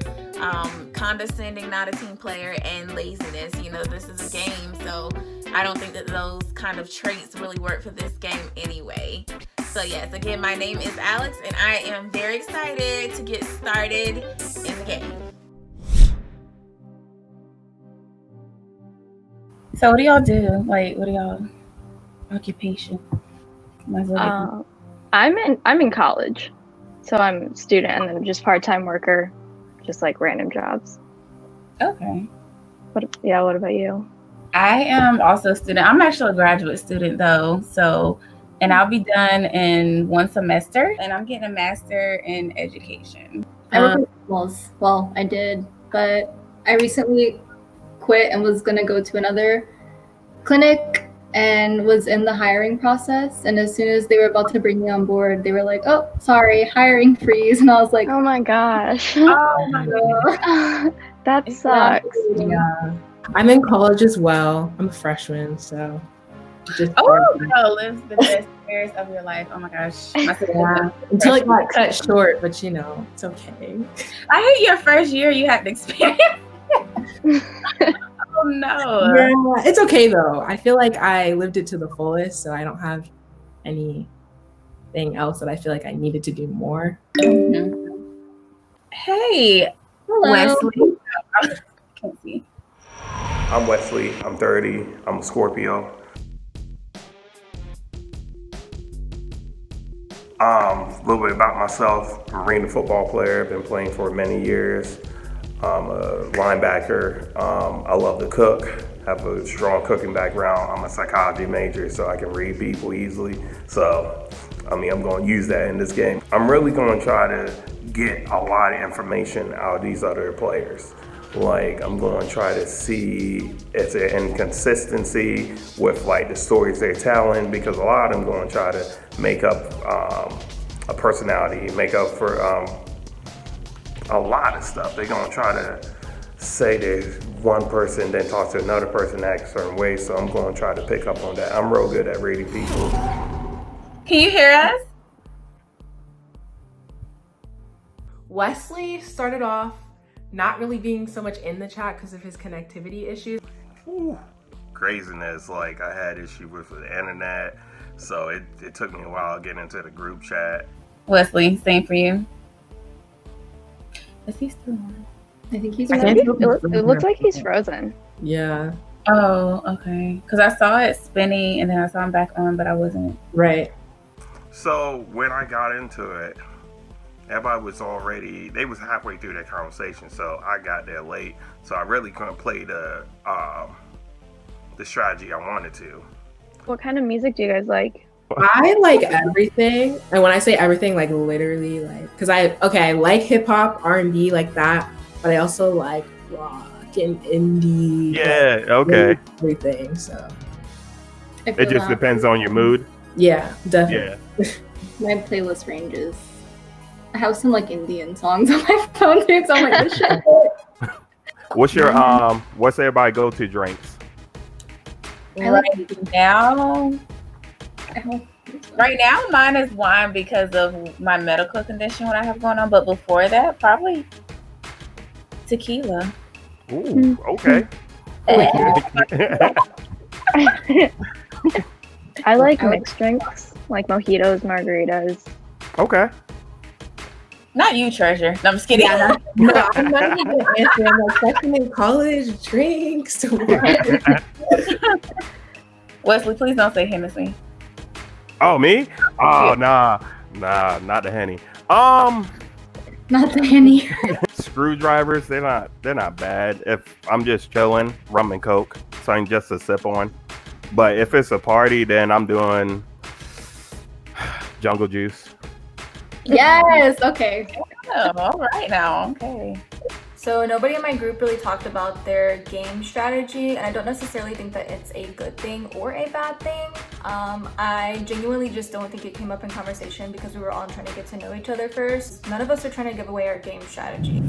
[SPEAKER 22] condescending, not a team player, and laziness. You know, this is a game, so I don't think that those kind of traits really work for this game anyway. So yes, again, my name is Alex, and I am very excited to get started in the game.
[SPEAKER 23] So what do y'all do? Like, what are y'all occupation?
[SPEAKER 24] I'm in college, so I'm a student and then just part-time worker, just like random jobs.
[SPEAKER 23] Okay.
[SPEAKER 24] What about you?
[SPEAKER 23] I am also a student. I'm actually a graduate student though, so, and I'll be done in 1 semester, and I'm getting a master in education.
[SPEAKER 25] I work with animals. Well, I did, but I recently quit and was gonna go to another clinic and was in the hiring process. And as soon as they were about to bring me on board, they were like, "Oh, sorry, hiring freeze." And I was like,
[SPEAKER 24] "Oh my gosh."
[SPEAKER 23] Oh my God.
[SPEAKER 24] That sucks.
[SPEAKER 19] Yeah. I'm in college as well. I'm a freshman, so just
[SPEAKER 23] girl lives the best years of your life. Oh my gosh.
[SPEAKER 19] Yeah. Until it got cut short, but you know, it's okay.
[SPEAKER 23] I hate your first year you had to experience. Oh no.
[SPEAKER 19] Yeah, it's okay though. I feel like I lived it to the fullest, so I don't have anything else that I feel like I needed to do more.
[SPEAKER 23] Mm-hmm. Hey,
[SPEAKER 25] hello.
[SPEAKER 23] Wesley. Kelsey.
[SPEAKER 26] I'm Wesley. I'm 30. I'm a Scorpio. A little bit about myself. Marine football player. Been playing for many years. I'm a linebacker. I love to cook. Have a strong cooking background. I'm a psychology major, so I can read people easily. So, I mean, I'm going to use that in this game. I'm really going to try to get a lot of information out of these other players. Like, I'm going to try to see if there's inconsistency with like the stories they're telling, because a lot of them going to try to make up a personality, make up for a lot of stuff. They're going to try to say there's one person, then talk to another person, act a certain way. So I'm going to try to pick up on that. I'm real good at reading people.
[SPEAKER 9] Can you hear us?
[SPEAKER 19] Wesley started off not really being so much in the chat because of his connectivity issues.
[SPEAKER 26] Ooh, craziness. Like, I had issue with the internet, so it took me a while to get into the group chat.
[SPEAKER 23] Wesley, same for you. Is he still on?
[SPEAKER 25] I think he's.
[SPEAKER 24] It looks like he's frozen.
[SPEAKER 1] Yeah.
[SPEAKER 23] Oh, okay. Because I saw it spinning and then I saw him back on, but I wasn't.
[SPEAKER 1] Right.
[SPEAKER 26] So when I got into it, everybody was already, they was halfway through their conversation, so I got there late. So I really couldn't play the strategy I wanted to.
[SPEAKER 24] What kind of music do you guys like?
[SPEAKER 1] I like everything, and when I say everything, like literally, like, because I like hip hop, R&B, like that, but I also like rock and indie.
[SPEAKER 26] Yeah,
[SPEAKER 1] like,
[SPEAKER 26] okay.
[SPEAKER 1] Everything. So
[SPEAKER 26] It just depends on your mood.
[SPEAKER 1] yeah, definitely.
[SPEAKER 26] Yeah.
[SPEAKER 25] My playlist ranges. I have some like Indian songs on my phone too, so I'm like, this shit.
[SPEAKER 26] What's your what's everybody go to drinks?
[SPEAKER 23] Right now, mine is wine because of my medical condition, what I have going on. But before that, probably tequila.
[SPEAKER 26] Ooh, okay.
[SPEAKER 24] I like mixed drinks, like mojitos, margaritas.
[SPEAKER 26] Okay.
[SPEAKER 23] Not you, Treasure. No, I'm just kidding.
[SPEAKER 1] No, I'm not even answering like freshman in college drinks.
[SPEAKER 23] Wesley, please don't say Hennessy.
[SPEAKER 26] Oh, me? Oh, nah, not the Henny.
[SPEAKER 25] Not the Henny.
[SPEAKER 26] Screwdrivers, they're not bad. If I'm just chilling, rum and coke, something just to sip on. But if it's a party, then I'm doing jungle juice.
[SPEAKER 25] Yes. Okay.
[SPEAKER 23] Oh, all right now. Okay.
[SPEAKER 21] So nobody in my group really talked about their game strategy, and I don't necessarily think that it's a good thing or a bad thing. I genuinely just don't think it came up in conversation because we were all trying to get to know each other first. None of us are trying to give away our game strategy.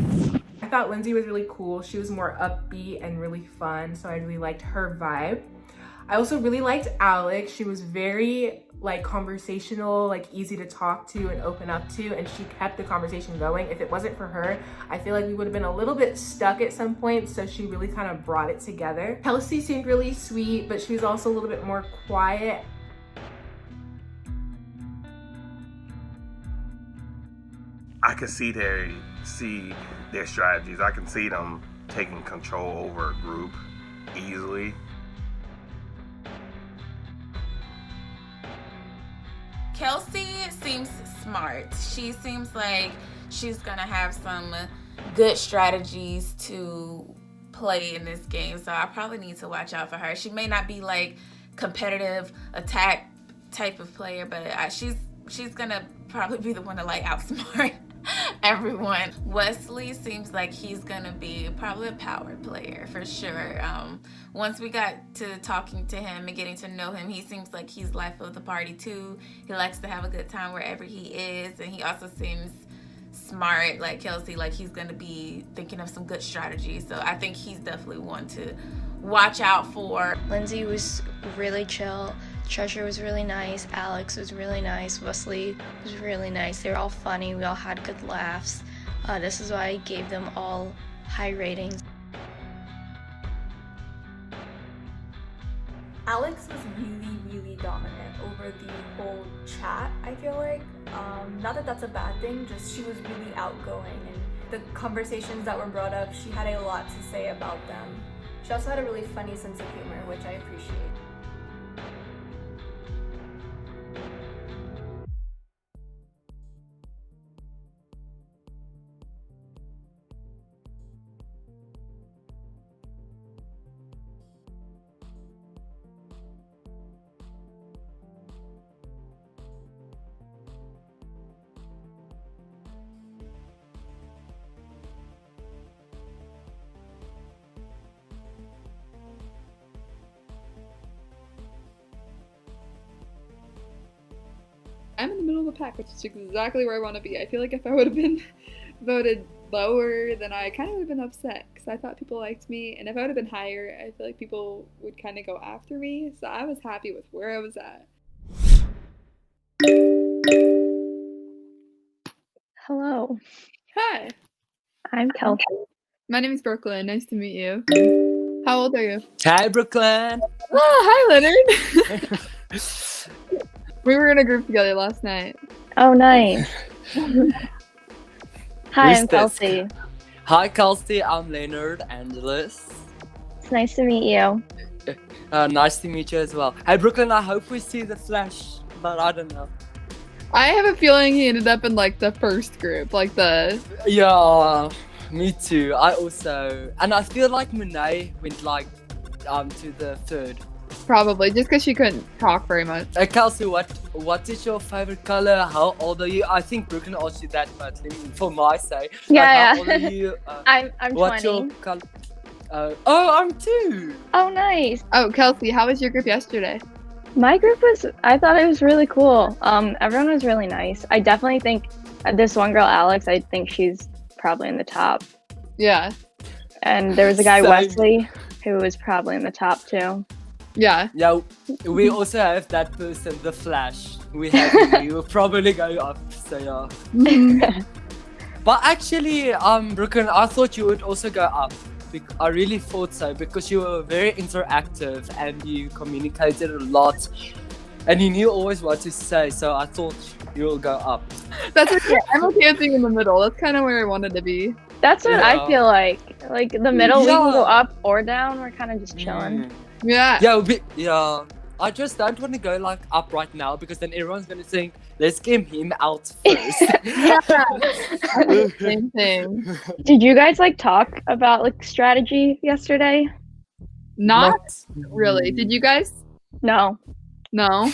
[SPEAKER 19] I thought Lindsay was really cool. She was more upbeat and really fun, so I really liked her vibe. I also really liked Alex. She was very like conversational, like easy to talk to and open up to, and she kept the conversation going. If it wasn't for her, I feel like we would have been a little bit stuck at some point, so she really kind of brought it together. Kelsey seemed really sweet, but she was also a little bit more quiet.
[SPEAKER 26] I can see their strategies. I can see them taking control over a group easily.
[SPEAKER 22] Kelsey seems smart. She seems like she's gonna have some good strategies to play in this game, so I probably need to watch out for her. She may not be like competitive attack type of player, but she's gonna probably be the one to like outsmart everyone. Wesley seems like he's gonna be probably a power player for sure. Once we got to talking to him and getting to know him, he seems like he's life of the party too. He likes to have a good time wherever he is, and he also seems smart like Kelsey, like he's gonna be thinking of some good strategies. So I think he's definitely one to watch out for.
[SPEAKER 20] Lindsay was really chill. Treasure was really nice. Alex was really nice. Wesley was really nice. They were all funny. We all had good laughs. This is why I gave them all high ratings.
[SPEAKER 21] Alex was really dominant over the whole chat, I feel like. Not that that's a bad thing, just she was really outgoing, and the conversations that were brought up, she had a lot to say about them. She also had a really funny sense of humor, which I appreciate.
[SPEAKER 9] I'm in the middle of the pack, which is exactly where I want to be. I feel like if I would have been voted lower, then I kind of would have been upset because I thought people liked me. And if I would have been higher, I feel like people would kind of go after me. So I was happy with where I was at.
[SPEAKER 24] Hello.
[SPEAKER 9] Hi.
[SPEAKER 24] I'm Kelsey.
[SPEAKER 9] My name is Brooklyn. Nice to meet you. How old are you?
[SPEAKER 2] Hi, Brooklyn.
[SPEAKER 9] Oh, hi, Leonard. We were in a group together last night.
[SPEAKER 24] Oh, nice. Hi,
[SPEAKER 2] Who's
[SPEAKER 24] I'm
[SPEAKER 2] this?
[SPEAKER 24] Kelsey.
[SPEAKER 2] Hi, Kelsey. I'm Leonard Angeles.
[SPEAKER 24] It's nice to meet you.
[SPEAKER 2] Nice to meet you as well. Hey, Brooklyn, I hope we see the Flash, but I don't know.
[SPEAKER 9] I have a feeling he ended up in like the first group, like the.
[SPEAKER 2] Yeah, me too. I also, and I feel like Monet went like to the third.
[SPEAKER 9] Probably just because she couldn't talk very much.
[SPEAKER 2] Kelsey, what is your favorite color? How old are you? I think Brooklyn asked you that, but for my sake,
[SPEAKER 24] Yeah,
[SPEAKER 2] how old are you?
[SPEAKER 24] I'm
[SPEAKER 2] What's
[SPEAKER 24] 20.
[SPEAKER 2] your color? I'm 2.
[SPEAKER 24] Oh, nice.
[SPEAKER 9] Oh, Kelsey, how was your group yesterday?
[SPEAKER 24] My group I thought it was really cool. Everyone was really nice. I definitely think this one girl, Alex, I think she's probably in the top.
[SPEAKER 9] Yeah.
[SPEAKER 24] And there was a guy,
[SPEAKER 2] Same.
[SPEAKER 24] Wesley, who was probably in the top too.
[SPEAKER 9] Yeah.
[SPEAKER 2] Yeah, we also have that person, the Flash. We have him. He will probably go up, so yeah. But actually, Brooklyn, I thought you would also go up. I really thought so because you were very interactive and you communicated a lot, and you knew always what to say. So I thought you will go up.
[SPEAKER 9] That's okay. I'm okay with being in the middle. That's kind of where I wanted to be.
[SPEAKER 24] That's what I feel like. Like the middle, we can go
[SPEAKER 2] Yeah.
[SPEAKER 24] up or down. We're kind of just chilling.
[SPEAKER 9] Yeah.
[SPEAKER 2] Yeah. I just don't want to go like up right now because then everyone's gonna think, let's get him out first.
[SPEAKER 9] Same thing.
[SPEAKER 24] Did you guys like talk about like strategy yesterday?
[SPEAKER 9] Not really. Did you guys?
[SPEAKER 24] No.
[SPEAKER 9] No.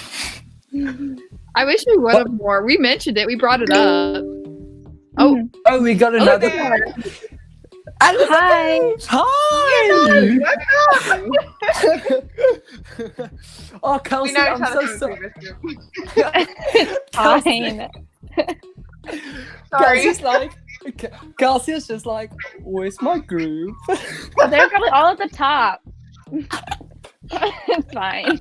[SPEAKER 9] I wish we would have more. We mentioned it. We brought it up. Oh,
[SPEAKER 2] we got another.
[SPEAKER 24] Hi.
[SPEAKER 2] Hi. Oh, Kelsey, I'm so sorry.
[SPEAKER 24] Fine.
[SPEAKER 9] Sorry.
[SPEAKER 2] Kelsey is just like, where's my group?
[SPEAKER 24] Well, they're probably all at the top. It's fine.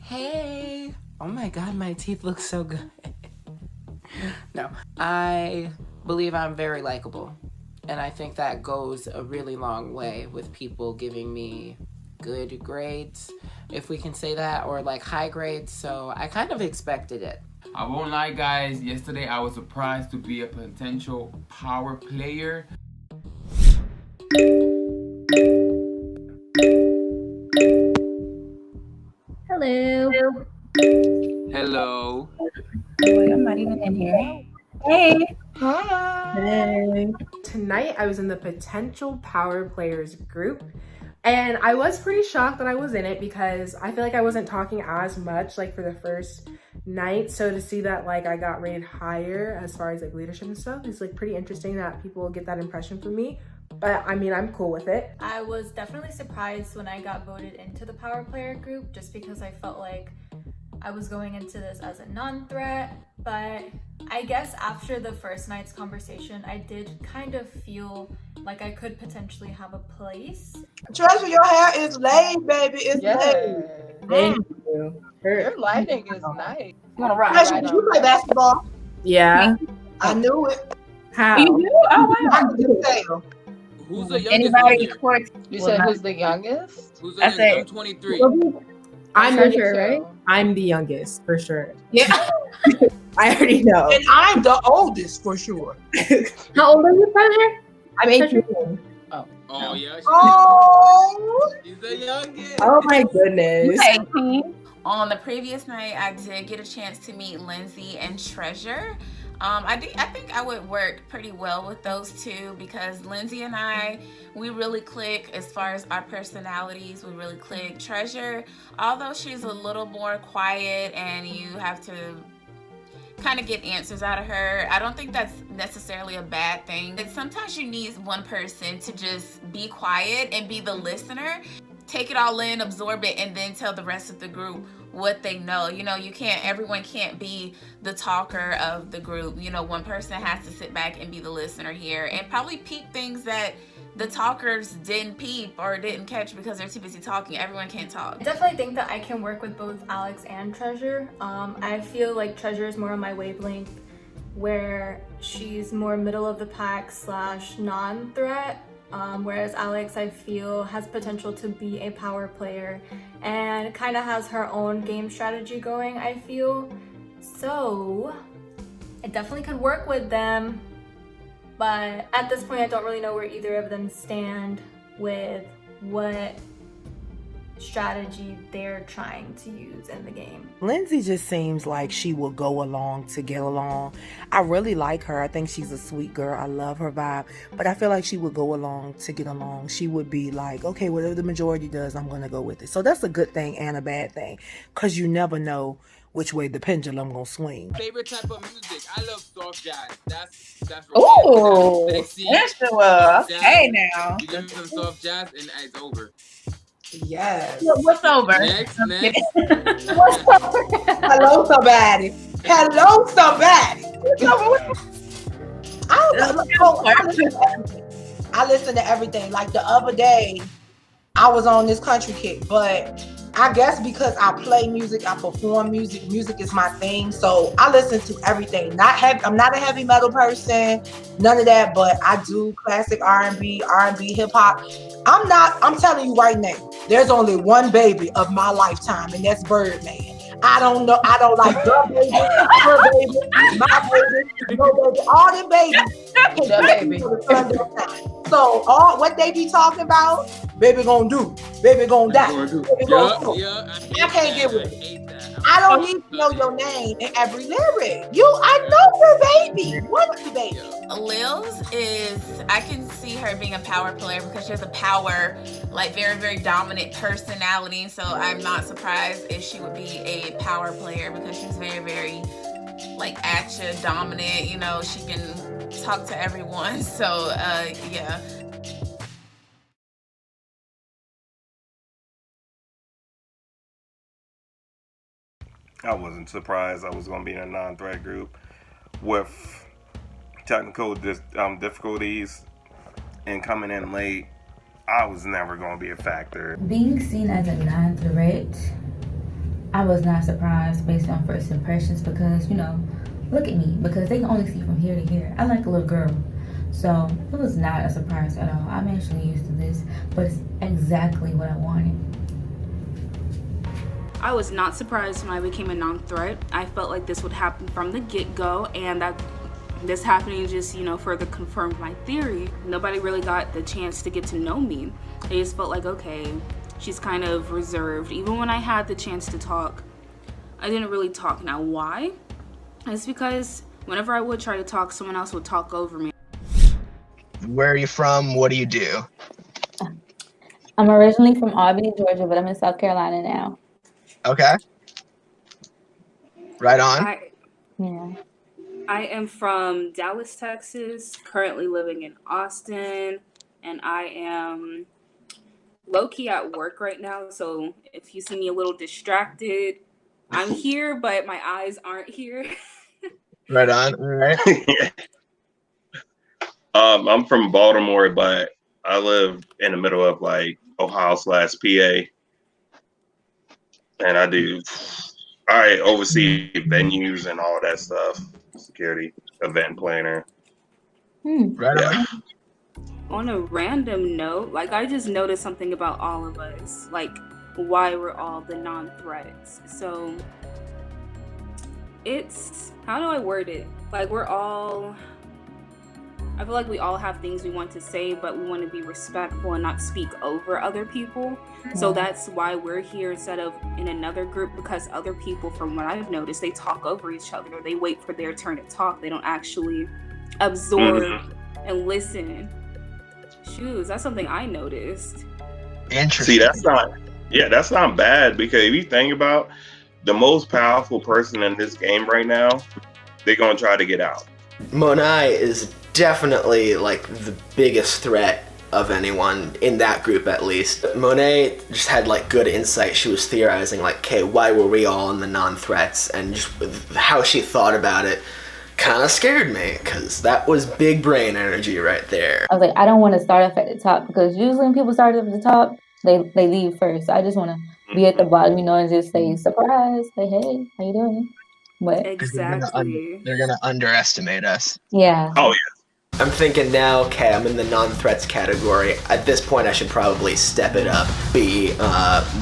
[SPEAKER 17] Hey. Oh my god, my teeth look so good. No, I believe I'm very likable. And I think that goes a really long way with people giving me good grades, if we can say that, or like high grades. So I kind of expected it.
[SPEAKER 8] I won't lie, guys. Yesterday I was surprised to be a potential power player.
[SPEAKER 18] Hello.
[SPEAKER 8] Hello.
[SPEAKER 23] Wait, I'm not even in here. Hey.
[SPEAKER 19] Hey. Tonight I was in the potential power players group, and I was pretty shocked that I was in it because I feel like I wasn't talking as much like for the first night. So to see that like I got rated higher as far as like leadership and stuff is like pretty interesting that people get that impression from me. But I mean, I'm cool with it.
[SPEAKER 21] I was definitely surprised when I got voted into the power player group just because I felt like I was going into this as a non-threat, but I guess after the first night's conversation, I did kind of feel like I could potentially have a place.
[SPEAKER 16] Treasure, your hair is laid, baby. It's laid.
[SPEAKER 1] Thank you.
[SPEAKER 16] Your lighting is nice.
[SPEAKER 23] Wanna rock
[SPEAKER 16] Treasure,
[SPEAKER 23] right
[SPEAKER 16] did you
[SPEAKER 23] on.
[SPEAKER 16] play basketball?
[SPEAKER 1] Yeah.
[SPEAKER 16] I knew it.
[SPEAKER 1] How?
[SPEAKER 23] You do? Oh wow.
[SPEAKER 16] I could tell.
[SPEAKER 3] Who's the youngest?
[SPEAKER 23] Anybody
[SPEAKER 3] on
[SPEAKER 23] quick?
[SPEAKER 16] You said who's the youngest?
[SPEAKER 3] Who's
[SPEAKER 23] I
[SPEAKER 3] the
[SPEAKER 23] said-
[SPEAKER 3] youngest? I'm 23.
[SPEAKER 1] I'm
[SPEAKER 16] For
[SPEAKER 1] the
[SPEAKER 16] sure,
[SPEAKER 1] right? I'm the youngest, for sure.
[SPEAKER 16] Yeah.
[SPEAKER 1] I already know.
[SPEAKER 16] And I'm the oldest for sure.
[SPEAKER 1] How old are you, brother? I'm 18.
[SPEAKER 3] Oh yeah.
[SPEAKER 16] Oh.
[SPEAKER 3] She's the youngest.
[SPEAKER 1] Oh my goodness.
[SPEAKER 23] 18.
[SPEAKER 22] On the previous night, I did get a chance to meet Lindsay and Treasure. I think I would work pretty well with those two because Lindsay and I, we really click as far as our personalities. We really click. Treasure, although she's a little more quiet and you have to kind of get answers out of her. I don't think that's necessarily a bad thing. Sometimes you need one person to just be quiet and be the listener, take it all in, absorb it, and then tell the rest of the group what they know. You know, everyone can't be the talker of the group. You know, one person has to sit back and be the listener here and probably peep things that the talkers didn't peep or didn't catch because they're too busy talking. Everyone can't talk.
[SPEAKER 21] I definitely think that I can work with both Alex and Treasure. I feel like Treasure is more on my wavelength, where she's more middle of the pack / non-threat. Whereas Alex, I feel, has potential to be a power player and kind of has her own game strategy going, I feel. So I definitely could work with them, but at this point I don't really know where either of them stand with what strategy they're trying to use in the game.
[SPEAKER 13] Lindsay just seems like she will go along to get along. I really like her. I think she's a sweet girl. I love her vibe, but I feel like she would go along to get along. She would be like, okay, whatever the majority does, I'm going to go with it. So that's a good thing and a bad thing, because you never know which way the pendulum gonna swing.
[SPEAKER 3] Favorite type of music? I love soft jazz. That's
[SPEAKER 23] Ooh,
[SPEAKER 3] sexy.
[SPEAKER 23] sensual. Okay, now.
[SPEAKER 3] You give me some soft jazz and it's over.
[SPEAKER 16] Yes.
[SPEAKER 23] What's over?
[SPEAKER 3] Next.
[SPEAKER 23] What's over?
[SPEAKER 16] Hello, somebody. Hello, somebody. I listen to everything. Like the other day, I was on this country kick, but I guess because I play music, I perform music. Music is my thing, so I listen to everything. I'm not a heavy metal person, none of that. But I do classic R&B, hip hop. I'm telling you right now, there's only one baby of my lifetime, and that's Birdman. I don't know. I don't like the baby, her baby, my baby, no baby, all them babies. The baby. So all what they be talking about, baby gonna do, baby gonna die. Baby gonna I can't get with it. I don't need to know your name in every lyric. I know your baby. What is the baby?
[SPEAKER 22] Lil's I can see her being a power player because she has a power, like very, very dominant personality. So I'm not surprised if she would be a power player because she's very, very like action dominant. You know, she can talk to everyone. So yeah.
[SPEAKER 26] I wasn't surprised I was going to be in a non-threat group with technical difficulties and coming in late. I was never going to be a factor.
[SPEAKER 15] Being seen as a non-threat, I was not surprised based on first impressions because, you know, look at me, because they can only see from here to here. I'm like a little girl. So it was not a surprise at all. I'm actually used to this, but it's exactly what I wanted.
[SPEAKER 4] I was not surprised when I became a non-threat. I felt like this would happen from the get-go, and that this happening just, you know, further confirmed my theory. Nobody really got the chance to get to know me. I just felt like, okay, she's kind of reserved. Even when I had the chance to talk, I didn't really talk. Now, why? It's because whenever I would try to talk, someone else would talk over me.
[SPEAKER 5] Where are you from? What do you do?
[SPEAKER 15] I'm originally from Albany, Georgia, but I'm in South Carolina now.
[SPEAKER 5] Okay. Right on.
[SPEAKER 4] I am from Dallas, Texas, currently living in Austin, and I am low-key at work right now, so if you see me a little distracted, I'm here, but my eyes aren't here.
[SPEAKER 5] Right on. All right.
[SPEAKER 26] I'm from Baltimore, but I live in the middle of like Ohio/PA. And I oversee venues and all that stuff, security, event planner.
[SPEAKER 5] Right
[SPEAKER 26] yeah.
[SPEAKER 4] On a random note, like I just noticed something about all of us, like why we're all the non-threats. So it's, how do I word it? Like I feel like we all have things we want to say, but we want to be respectful and not speak over other people. So that's why we're here instead of in another group, because other people, from what I've noticed, they talk over each other. They wait for their turn to talk. They don't actually absorb and listen. Shoes, that's something I noticed.
[SPEAKER 5] Interesting.
[SPEAKER 26] See, that's not bad, because if you think about the most powerful person in this game right now they're gonna try to get out.
[SPEAKER 5] Monet is definitely like the biggest threat of anyone in that group, at least. Monet just had like good insight. She was theorizing like, okay, why were we all in the non-threats? And just how she thought about it kind of scared me, because that was big brain energy right there.
[SPEAKER 15] I was like, I don't want to start off at the top, because usually when people start at the top, they leave first. So I just want to be at the bottom, and just say, surprise, say, hey, how you doing? But
[SPEAKER 4] exactly.
[SPEAKER 5] They're gonna underestimate us.
[SPEAKER 15] Yeah.
[SPEAKER 26] Oh, yeah.
[SPEAKER 5] I'm thinking now, okay, I'm in the non-threats category. At this point, I should probably step it up, be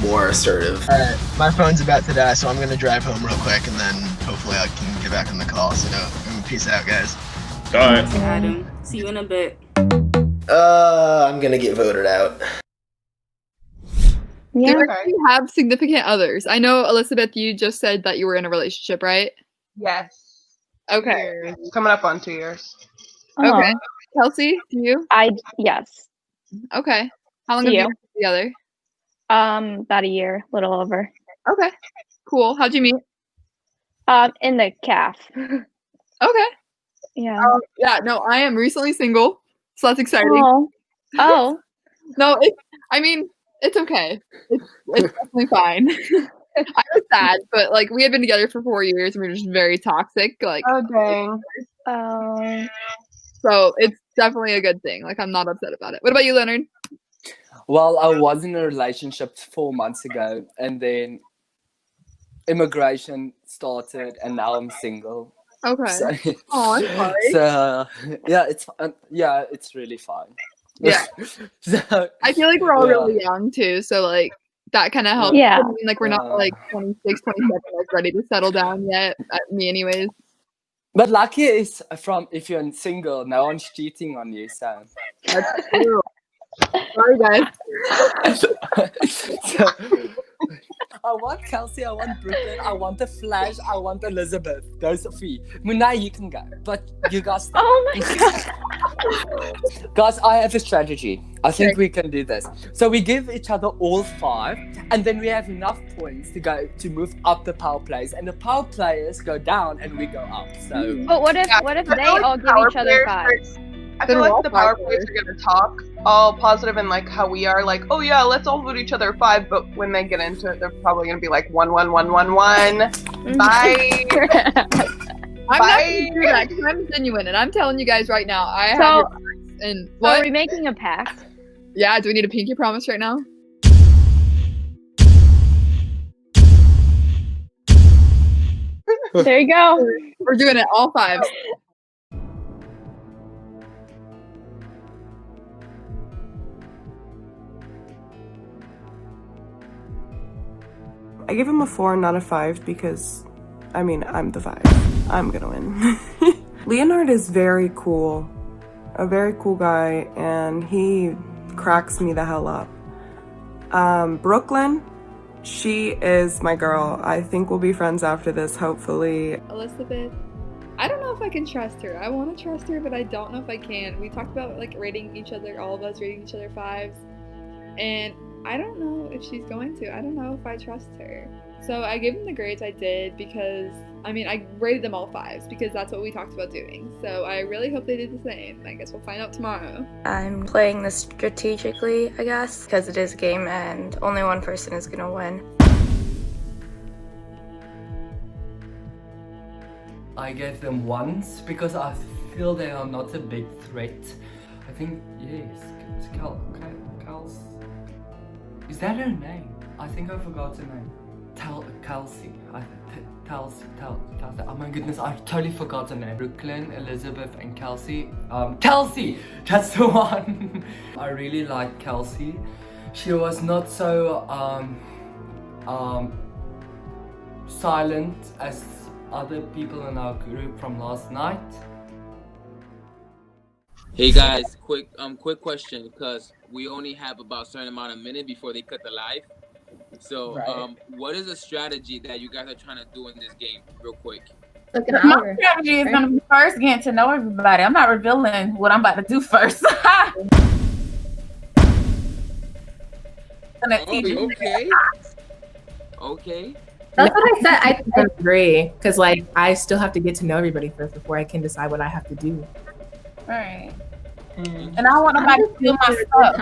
[SPEAKER 5] more assertive. Alright, my phone's about to die, so I'm gonna drive home real quick, and then hopefully I can get back on the call. So, peace out, guys.
[SPEAKER 26] Alright.
[SPEAKER 4] Adam, see you in a bit.
[SPEAKER 5] I'm gonna get voted out.
[SPEAKER 9] Yeah. Do you have significant others? I know, Elizabeth, you just said that you were in a relationship, right?
[SPEAKER 6] Yes.
[SPEAKER 9] Okay.
[SPEAKER 6] Coming up on 2 years.
[SPEAKER 9] Okay. Kelsey, you?
[SPEAKER 24] Yes.
[SPEAKER 9] Okay. How long
[SPEAKER 24] Do
[SPEAKER 9] have you
[SPEAKER 24] you?
[SPEAKER 9] been together?
[SPEAKER 24] About a year, a little over.
[SPEAKER 9] Okay. Cool. How'd you meet?
[SPEAKER 24] In the calf.
[SPEAKER 9] Okay.
[SPEAKER 24] Yeah.
[SPEAKER 9] Yeah, no, I am recently single, so that's exciting.
[SPEAKER 24] Oh.
[SPEAKER 9] No, it's okay. It's definitely fine. I was sad, but like we had been together for 4 years and we were just very toxic. Like,
[SPEAKER 6] oh dang.
[SPEAKER 9] So it's definitely a good thing. Like, I'm not upset about it. What about you, Leonard?
[SPEAKER 2] Well, I was in a relationship 4 months ago, and then immigration started, and now I'm single.
[SPEAKER 9] Okay.
[SPEAKER 2] So,
[SPEAKER 9] I'm sorry.
[SPEAKER 2] So it's really fine.
[SPEAKER 9] Yeah.
[SPEAKER 2] So,
[SPEAKER 9] I feel like we're all really young too, so like that kind of helps.
[SPEAKER 24] Yeah.
[SPEAKER 9] I mean, like we're not like 26, 27, like ready to settle down yet. Me, anyways.
[SPEAKER 2] But lucky is if you're single, no one's cheating on you, so.
[SPEAKER 9] That's true. Sorry, guys.
[SPEAKER 2] So, I want Kelsey, I want Brooklyn, I want the Flash, I want Elizabeth. Those are 3. Munai, you can go, but you guys.
[SPEAKER 24] Oh my god.
[SPEAKER 2] Guys, I have a strategy. I think we can do this. So we give each other all 5, and then we have enough points to move up the power plays, and the power players go down and we go up. So.
[SPEAKER 24] But what if they all give each other 5s?
[SPEAKER 6] I feel like the power players are gonna talk all positive and like how we are, like, oh yeah, let's all vote each other 5, but when they get into it, they're probably gonna be like 1, 1, 1, 1, 1. Bye.
[SPEAKER 9] I'm not gonna do that because I'm genuine, and I'm telling you guys right now, I have your backs. And what?
[SPEAKER 24] Are we making a pact?
[SPEAKER 9] Yeah, do we need a pinky promise right now?
[SPEAKER 24] There you go.
[SPEAKER 9] We're doing it, all 5.
[SPEAKER 6] I give him a 4, not a 5, because, I mean, I'm the 5. I'm gonna win. Leonard is very cool. A very cool guy, and he cracks me the hell up. Brooklyn, she is my girl. I think we'll be friends after this, hopefully.
[SPEAKER 9] Elizabeth, I don't know if I can trust her. I want to trust her, but I don't know if I can. We talked about like rating each other, all of us rating each other 5s, and I don't know if she's going to. I don't know if I trust her. So I gave them the grades I did because, I mean, I rated them all 5s because that's what we talked about doing. So I really hope they did the same. I guess we'll find out tomorrow.
[SPEAKER 20] I'm playing this strategically, I guess, because it is a game and only one person is gonna win.
[SPEAKER 2] I gave them 1s because I feel they are not a big threat. I think, yes, it's Kels. Is that her name? I think I forgot her name. Kelsey. Kelsey. Oh my goodness, I totally forgot her name. Brooklyn, Elizabeth, and Kelsey. Kelsey! That's the one! I really like Kelsey. She was not so silent as other people in our group from last night.
[SPEAKER 3] Hey guys, quick question, because we only have about a certain amount of minutes before they cut the live. So, what is a strategy that you guys are trying to do in this game, real quick?
[SPEAKER 23] My strategy is going to be first getting to know everybody. I'm not revealing what I'm about to do first.
[SPEAKER 3] Okay.
[SPEAKER 18] That's what I said.
[SPEAKER 1] I agree, because like I still have to get to know everybody first before I can decide what I have to do.
[SPEAKER 23] Right. And I want nobody to steal my stuff.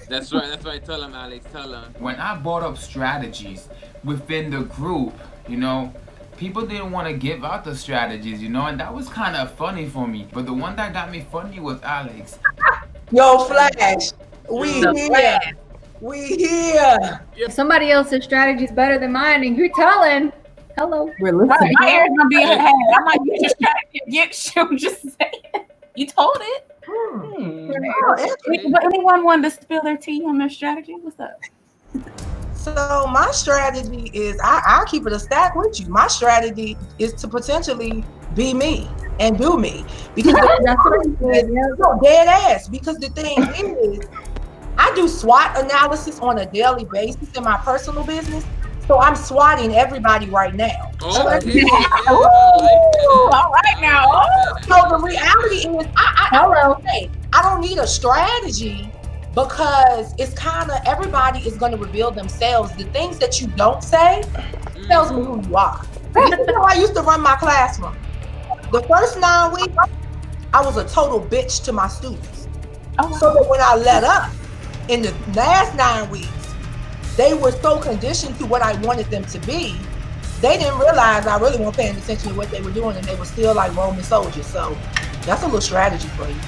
[SPEAKER 3] That's right. That's right. Tell him, Alex. Tell him.
[SPEAKER 8] When I brought up strategies within the group, you know, people didn't want to give out the strategies, you know, and that was kind of funny for me. But the one that got me funny was Alex.
[SPEAKER 16] Yo, Flash, we here. We here.
[SPEAKER 15] If somebody else's strategy is better than mine, and you're telling, hello,
[SPEAKER 1] we're listening.
[SPEAKER 23] My ears gonna be in her head. I'm like, you just trying to get you. Just saying. You told it. But anyone want to spill their tea on their strategy? What's up?
[SPEAKER 16] So my strategy is, I'll keep it a stack with you. My strategy is to potentially be me and do me. Because dead ass. Because the thing is, I do SWOT analysis on a daily basis in my personal business. So I'm swatting everybody right now.
[SPEAKER 3] Oh,
[SPEAKER 16] all right now. So the reality is, I don't need a strategy, because it's kind of, everybody is going to reveal themselves. The things that you don't say tells me who you are. You know, I used to run my classroom. The first 9 weeks, I was a total bitch to my students. So that when I let up in the last 9 weeks, they were so conditioned to what I wanted them to be, they didn't realize I really wasn't paying attention to what they were doing, and they were still like Roman soldiers. So that's a little strategy for you.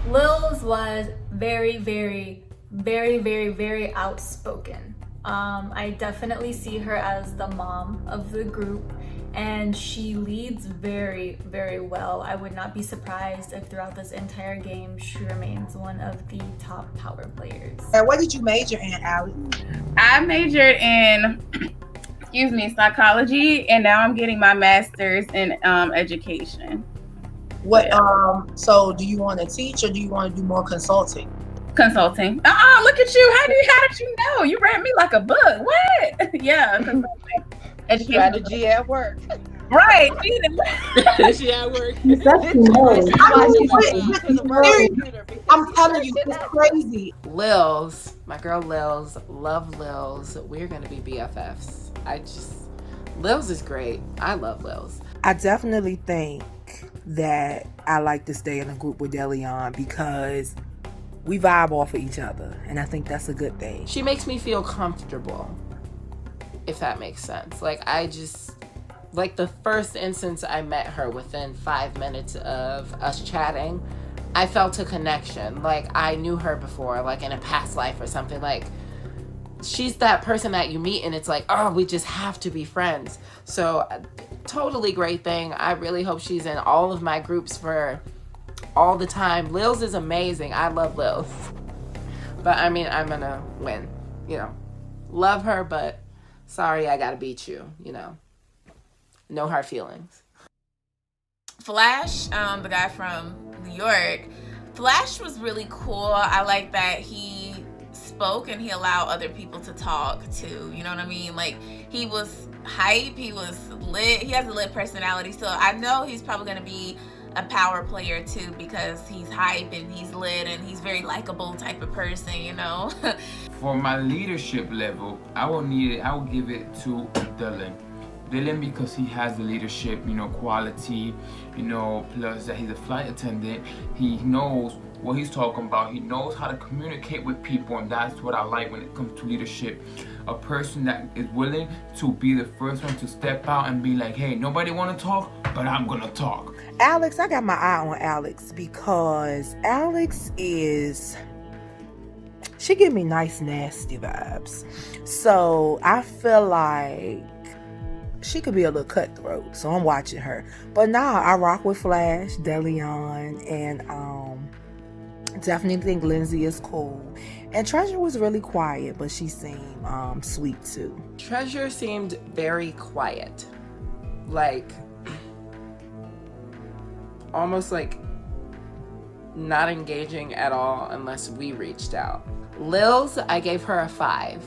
[SPEAKER 21] Lils was very, very, very, very, very outspoken. I definitely see her as the mom of the group, and she leads very, very well. I would not be surprised if throughout this entire game she remains one of the top power players.
[SPEAKER 16] And what did you major in, Alex?
[SPEAKER 23] I majored in psychology, and now I'm getting my master's in education.
[SPEAKER 16] What so do you want to teach, or do you want to do more consulting?
[SPEAKER 23] Consulting. Look at you. How did you know? You read me like a book. What? Yeah, consulting. Education.
[SPEAKER 7] Strategy at work.
[SPEAKER 23] Right.
[SPEAKER 3] She at work.
[SPEAKER 16] I'm telling you, it's crazy.
[SPEAKER 7] Lils, my girl Lils, love Lils. We're gonna be BFFs. Lils is great. I love Lils.
[SPEAKER 13] I definitely think that I like to stay in a group with Deleon because we vibe off of each other, and I think that's a good thing.
[SPEAKER 7] She makes me feel comfortable, if that makes sense. Like, like the first instance I met her, within 5 minutes of us chatting, I felt a connection. Like, I knew her before, like in a past life or something. Like, she's that person that you meet and it's like, oh, we just have to be friends. So totally great thing. I really hope she's in all of my groups for all the time. Lils is amazing. I love Lils. But I mean, I'm gonna win, you know. Love her, but sorry, I gotta beat you, you know. No hard feelings.
[SPEAKER 22] Flash, the guy from New York, Flash was really cool. I like that he spoke and he allowed other people to talk too. You know what I mean? Like, he was hype, he was lit, he has a lit personality. So I know he's probably gonna be a power player too, because he's hype and he's lit and he's very likable type of person, you know.
[SPEAKER 8] For my leadership level, I will give it to Dylan. Dylan, because he has the leadership, you know, quality, you know, plus that he's a flight attendant. He knows what he's talking about. He knows how to communicate with people, and that's what I like when it comes to leadership. A person that is willing to be the first one to step out and be like, hey, nobody want to talk, but I'm gonna talk.
[SPEAKER 13] Alex, I got my eye on Alex because Alex she give me nice, nasty vibes. So I feel like she could be a little cutthroat, so I'm watching her. But nah, I rock with Flash, Deleon, and definitely think Lindsay is cool. And Treasure was really quiet, but she seemed sweet too.
[SPEAKER 7] Treasure seemed very quiet. Like, almost like not engaging at all unless we reached out. Lils, I gave her a 5.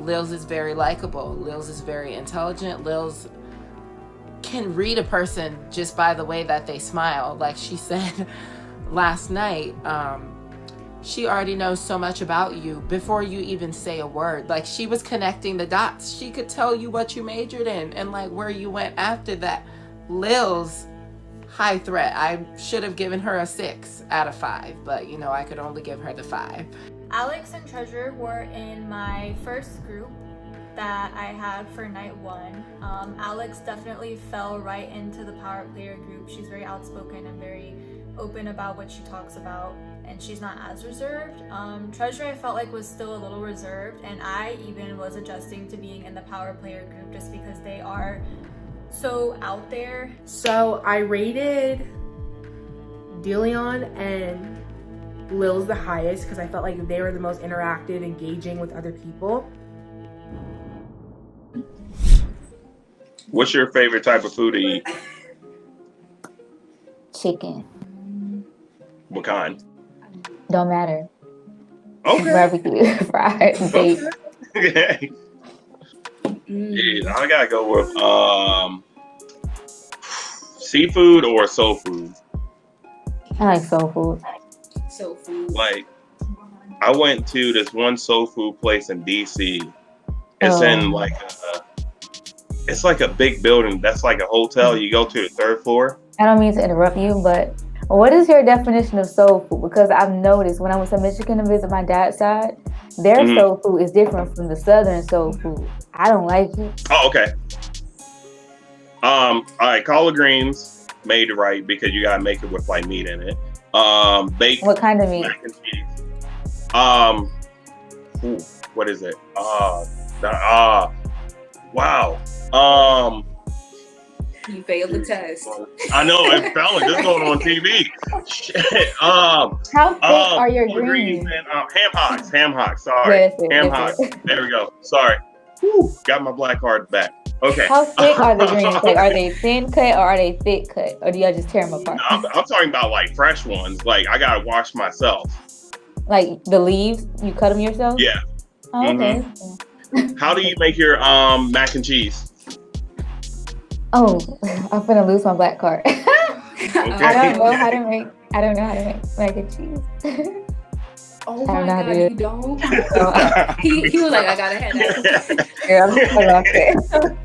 [SPEAKER 7] Lils is very likable. Lils is very intelligent. Lils can read a person just by the way that they smile. Like she said last night, she already knows so much about you before you even say a word. Like, she was connecting the dots. She could tell you what you majored in and like where you went after that. Lil's high threat. I should have given her a 6 out of 5, but you know, I could only give her the 5.
[SPEAKER 10] Alex and Treasure were in my first group that I had for night 1. Alex definitely fell right into the power player group. She's very outspoken and very open about what she talks about, and she's not as reserved. Treasure, I felt like, was still a little reserved, and I even was adjusting to being in the power player group just because they are so out there.
[SPEAKER 19] So I rated Deleon and Lil's the highest because I felt like they were the most interactive, engaging with other people.
[SPEAKER 11] What's your favorite type of food to eat?
[SPEAKER 15] Chicken.
[SPEAKER 11] What kind?
[SPEAKER 15] Don't matter.
[SPEAKER 11] Okay.
[SPEAKER 15] Barbecue, fried, baked.
[SPEAKER 11] Okay. Yeah, I gotta go with seafood or soul food.
[SPEAKER 15] I like soul food.
[SPEAKER 4] Soul food.
[SPEAKER 11] Like, I went to this one soul food place in DC. It's in like it's like a big building that's like a hotel. You go to the 3rd floor.
[SPEAKER 15] I don't mean to interrupt you, but what is your definition of soul food? Because I've noticed when I went to Michigan to visit my dad's side, their soul food is different from the southern soul food. I don't like it.
[SPEAKER 11] Oh, okay. All right, collard greens made right because you gotta make it with like meat in it. Baked.
[SPEAKER 15] What kind of meat?
[SPEAKER 11] Mac and cheese. What is it? Wow.
[SPEAKER 4] You failed the test.
[SPEAKER 11] I know, it's failing. This is going on TV. Shit.
[SPEAKER 15] How thick are your
[SPEAKER 11] greens?
[SPEAKER 15] greens?
[SPEAKER 11] And, ham hocks. Sorry.
[SPEAKER 15] Yes,
[SPEAKER 11] ham hocks. There we go. Sorry. Whew, got my black card back. Okay.
[SPEAKER 15] How thick are the greens? Like, are they thin cut or are they thick cut? Or do y'all just tear them apart?
[SPEAKER 11] I'm talking about like fresh ones. Like, I gotta wash myself.
[SPEAKER 15] Like the leaves, you cut them yourself?
[SPEAKER 11] Yeah.
[SPEAKER 15] Oh, okay.
[SPEAKER 11] How do you make your mac and cheese?
[SPEAKER 15] Oh, I'm gonna lose my black card.
[SPEAKER 11] Okay.
[SPEAKER 15] I don't know how to make mac and cheese.
[SPEAKER 4] Oh my God, you don't? he was like, I gotta have that.
[SPEAKER 15] Yeah, I'm just like,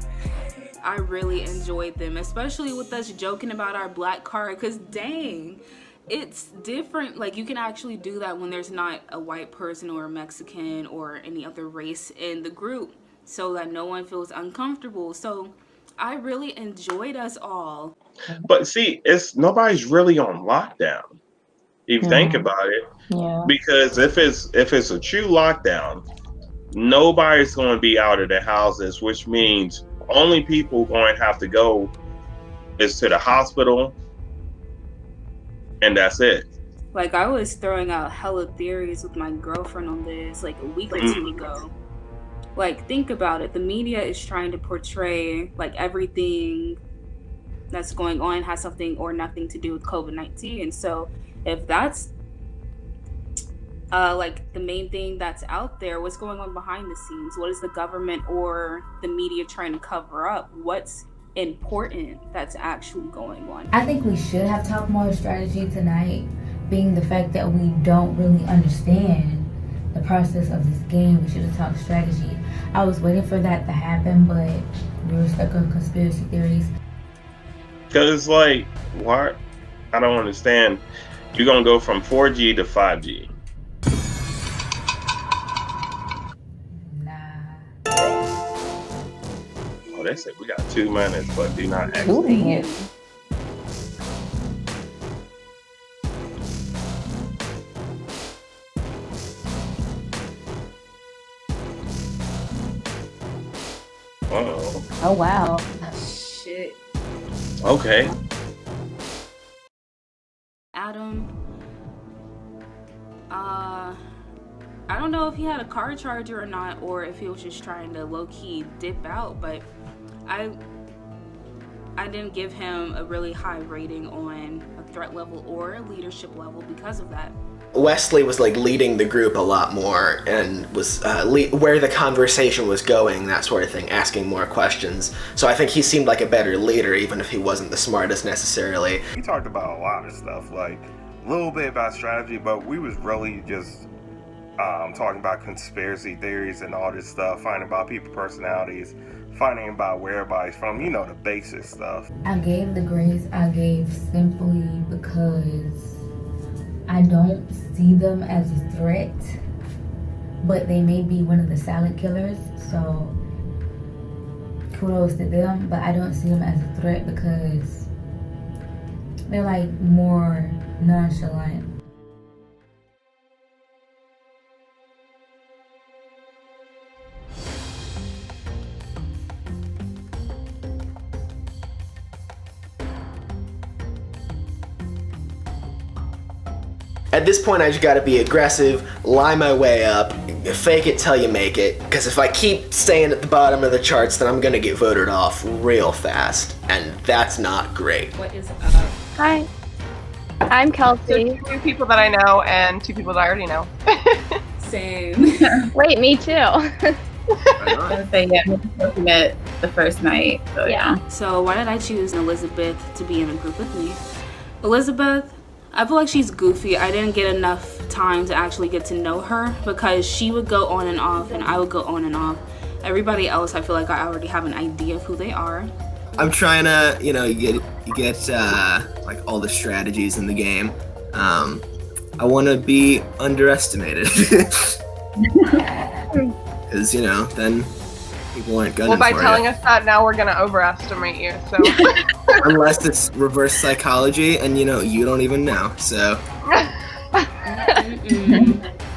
[SPEAKER 4] I really enjoyed them, especially with us joking about our black card, because dang, it's different. Like, you can actually do that when there's not a white person or a Mexican or any other race in the group, so that no one feels uncomfortable. So I really enjoyed us all.
[SPEAKER 11] But see, nobody's really on lockdown. If you think about it, because if it's a true lockdown, nobody's going to be out of their houses, which means only people going to have to go is to the hospital, and that's it.
[SPEAKER 4] Like, I was throwing out hella theories with my girlfriend on this like a week or two ago. Like, think about it. The media is trying to portray like everything that's going on has something or nothing to do with COVID-19. So if that's like the main thing that's out there, what's going on behind the scenes? What is the government or the media trying to cover up? What's important that's actually going on?
[SPEAKER 18] I think we should have talked more strategy tonight, being the fact that we don't really understand the process of this game. We should have talked strategy. I was waiting for that to happen, but we were stuck on conspiracy theories.
[SPEAKER 11] Because, like, what? I don't understand. You're going to go from 4G to 5G. Oh, they said we got 2 minutes, but do not exit.
[SPEAKER 15] 2 minutes.
[SPEAKER 11] Uh-oh.
[SPEAKER 15] Oh, wow.
[SPEAKER 4] Shit.
[SPEAKER 11] Okay.
[SPEAKER 4] Adam, I don't know if he had a car charger or not, or if he was just trying to low-key dip out, but I didn't give him a really high rating on a threat level or a leadership level because of that.
[SPEAKER 5] Wesley was like leading the group a lot more and was where the conversation was going, that sort of thing, asking more questions. So I think he seemed like a better leader, even if he wasn't the smartest necessarily.
[SPEAKER 26] He talked about a lot of stuff, like little bit about strategy, but we was really just talking about conspiracy theories and all this stuff, finding about people's personalities, finding about where everybody's from, you know, the basic stuff.
[SPEAKER 18] I gave the grades I gave simply because I don't see them as a threat, but they may be one of the silent killers, so kudos to them, but I don't see them as a threat because they're like more nonchalant.
[SPEAKER 5] At this point, I just gotta be aggressive, lie my way up, fake it till you make it, because if I keep staying at the bottom of the charts, then I'm gonna get voted off real fast, and that's not great.
[SPEAKER 4] What is up?
[SPEAKER 6] Hi. I'm Kelsey.
[SPEAKER 12] So 2 people that I know and 2 people that I already know.
[SPEAKER 4] Same.
[SPEAKER 6] Wait, me too.
[SPEAKER 23] I was gonna say, yeah, we met the first night. So yeah.
[SPEAKER 4] So why did I choose Elizabeth to be in a group with me? Elizabeth, I feel like she's goofy. I didn't get enough time to actually get to know her because she would go on and off and I would go on and off. Everybody else, I feel like I already have an idea of who they are.
[SPEAKER 5] I'm trying to, you know, you get like all the strategies in the game. I want to be underestimated. Because, you know, then people aren't gunning
[SPEAKER 12] Well, by
[SPEAKER 5] for
[SPEAKER 12] telling
[SPEAKER 5] it.
[SPEAKER 12] us that, now we're gonna overestimate you. So
[SPEAKER 5] Unless it's reverse psychology and, you know, you don't even know, so.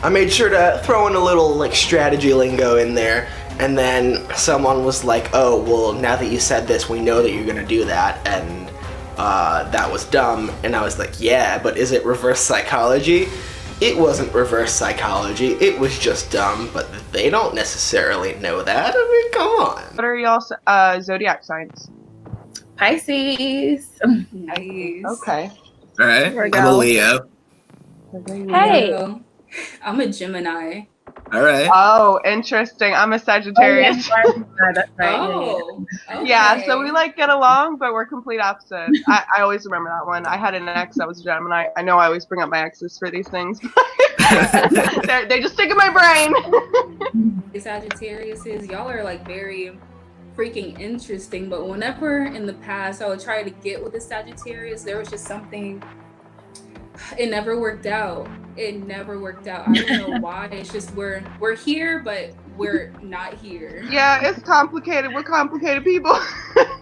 [SPEAKER 5] I made sure to throw in a little, like, strategy lingo in there, and then someone was like, oh, well, now that you said this, we know that you're gonna do that, and that was dumb, and I was like, yeah, but is it reverse psychology? It wasn't reverse psychology, it was just dumb, but they don't necessarily know that. I mean, come on.
[SPEAKER 12] what are y'all's zodiac signs?
[SPEAKER 23] Pisces.
[SPEAKER 4] Nice.
[SPEAKER 12] Okay.
[SPEAKER 5] All right,
[SPEAKER 6] Virgo.
[SPEAKER 5] I'm a Leo.
[SPEAKER 6] Hey.
[SPEAKER 4] I'm a Gemini.
[SPEAKER 5] All right.
[SPEAKER 12] Oh, interesting. I'm a Sagittarius.
[SPEAKER 23] That's right.
[SPEAKER 4] Oh,
[SPEAKER 12] Yeah, so we like get along, but we're complete opposites. I always remember that one. I had an ex that was a Gemini. I know I always bring up my exes for these things. they just stick in my brain.
[SPEAKER 4] Sagittariuses, y'all are like very freaking interesting, but whenever in the past I would try to get with a Sagittarius, there was just something, it never worked out. I don't know why. It's just we're here, but we're not here.
[SPEAKER 12] Yeah, it's complicated. We're complicated people.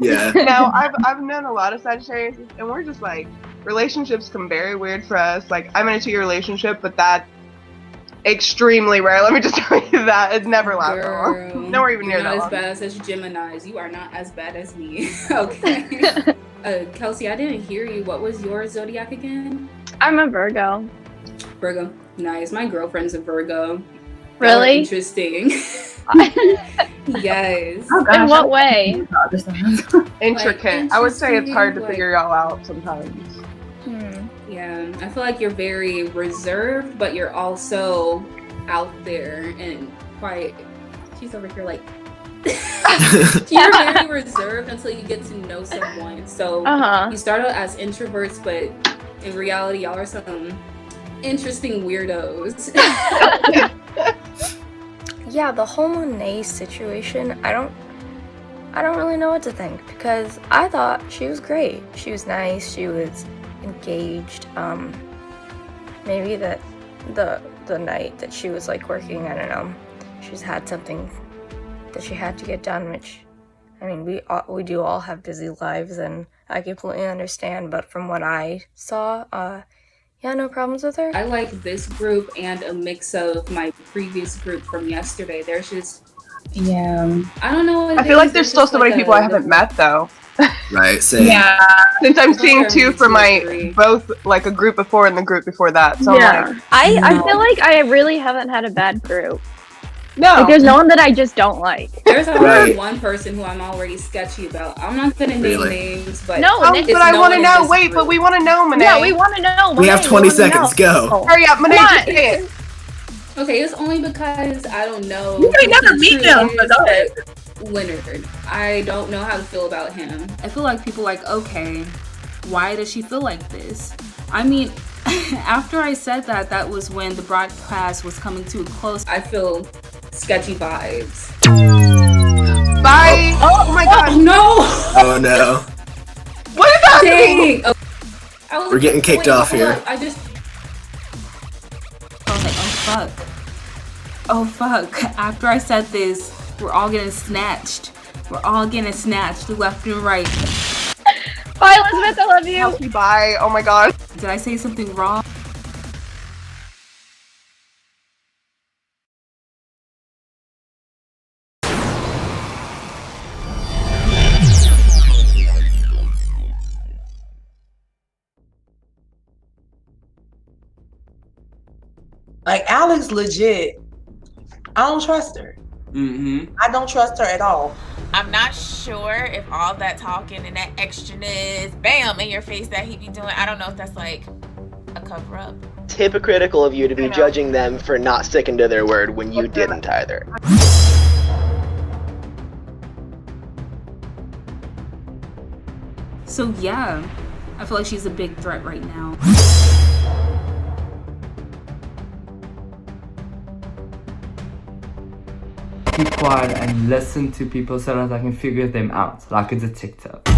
[SPEAKER 5] Yeah.
[SPEAKER 12] Now, I've known a lot of Sagittarius, and we're just like, relationships come very weird for us. Like, I'm in a 2-year relationship, but that extremely rare. Let me just tell you that. It never lasts that long. Nowhere even near
[SPEAKER 4] You're
[SPEAKER 12] that
[SPEAKER 4] not
[SPEAKER 12] long.
[SPEAKER 4] as bad as Geminis. You are not as bad as me. Okay. Kelsey, I didn't hear you. What was your zodiac again?
[SPEAKER 6] I'm a Virgo.
[SPEAKER 4] Virgo. Nice. My girlfriend's a Virgo.
[SPEAKER 6] Really?
[SPEAKER 4] Interesting. Yes.
[SPEAKER 6] In what way?
[SPEAKER 12] Intricate. I would say it's hard to figure y'all out sometimes.
[SPEAKER 4] Yeah, I feel like you're very reserved, but you're also out there and quite. She's over here like. You're very reserved until you get to know someone. So you start out as introverts, but in reality, y'all are some interesting weirdos.
[SPEAKER 20] Yeah, the whole Monet situation, I don't really know what to think because I thought she was great. She was nice, she was engaged. Maybe that the night that she was like working, I don't know, she's had something that she had to get done, which I mean we do all have busy lives and I completely understand, but from what I saw, yeah, no problems with her.
[SPEAKER 4] I like this group and a mix of my previous group from yesterday. There's just I don't know what
[SPEAKER 12] I feel like there's still so many people I haven't met though.
[SPEAKER 5] Right, same.
[SPEAKER 12] Yeah. Since I'm seeing 2 from my both like a group before and the group before that. So
[SPEAKER 6] Yeah.
[SPEAKER 12] I'm like,
[SPEAKER 6] I feel like I really haven't had a bad group.
[SPEAKER 12] No.
[SPEAKER 6] Like, there's no one that I just don't like.
[SPEAKER 4] There's already one person who I'm already sketchy about. I'm not gonna name names, but
[SPEAKER 6] No,
[SPEAKER 4] it's
[SPEAKER 12] but I
[SPEAKER 4] no
[SPEAKER 12] want
[SPEAKER 4] one
[SPEAKER 12] to
[SPEAKER 4] in
[SPEAKER 12] know.
[SPEAKER 4] this
[SPEAKER 12] Wait,
[SPEAKER 4] group.
[SPEAKER 12] but we want to know, Monet.
[SPEAKER 6] Yeah, we want to know.
[SPEAKER 5] We have
[SPEAKER 6] Monet,
[SPEAKER 5] 20
[SPEAKER 6] wanna
[SPEAKER 5] seconds,
[SPEAKER 6] know.
[SPEAKER 5] go.
[SPEAKER 12] Hurry up, Monet,
[SPEAKER 6] Come
[SPEAKER 12] just
[SPEAKER 6] on.
[SPEAKER 12] say it.
[SPEAKER 4] Okay, it's only because I don't know.
[SPEAKER 23] You may
[SPEAKER 4] who
[SPEAKER 23] never
[SPEAKER 4] he
[SPEAKER 23] meet
[SPEAKER 4] truly
[SPEAKER 23] them, but
[SPEAKER 4] is,
[SPEAKER 23] go ahead.
[SPEAKER 4] but Leonard. I don't know how to feel about him. I feel like people like, okay, why does she feel like this? I mean, After I said that, that was when the broadcast was coming to a close.
[SPEAKER 2] I feel sketchy vibes.
[SPEAKER 12] Bye. Oh my god.
[SPEAKER 2] No.
[SPEAKER 5] Oh no.
[SPEAKER 12] What is happening?
[SPEAKER 2] Dang.
[SPEAKER 5] We're getting kicked off here.
[SPEAKER 2] I was
[SPEAKER 4] like, oh fuck. Oh fuck. After I said this, we're all getting snatched. We're all getting snatched left and right.
[SPEAKER 6] Bye, Elizabeth. I love you.
[SPEAKER 12] Bye. Oh my god.
[SPEAKER 4] Did I say something wrong?
[SPEAKER 16] Like Alex, legit. I don't trust her. I don't trust her at all.
[SPEAKER 22] I'm not sure if all that talking and that extraness, bam, in your face that he be doing, I don't know if that's like a cover up.
[SPEAKER 5] It's hypocritical of you to be judging them for not sticking to their word when you didn't either.
[SPEAKER 4] So yeah, I feel like she's a big threat right now.
[SPEAKER 9] Keep quiet and listen to people so that I can figure them out, like it's a TikTok.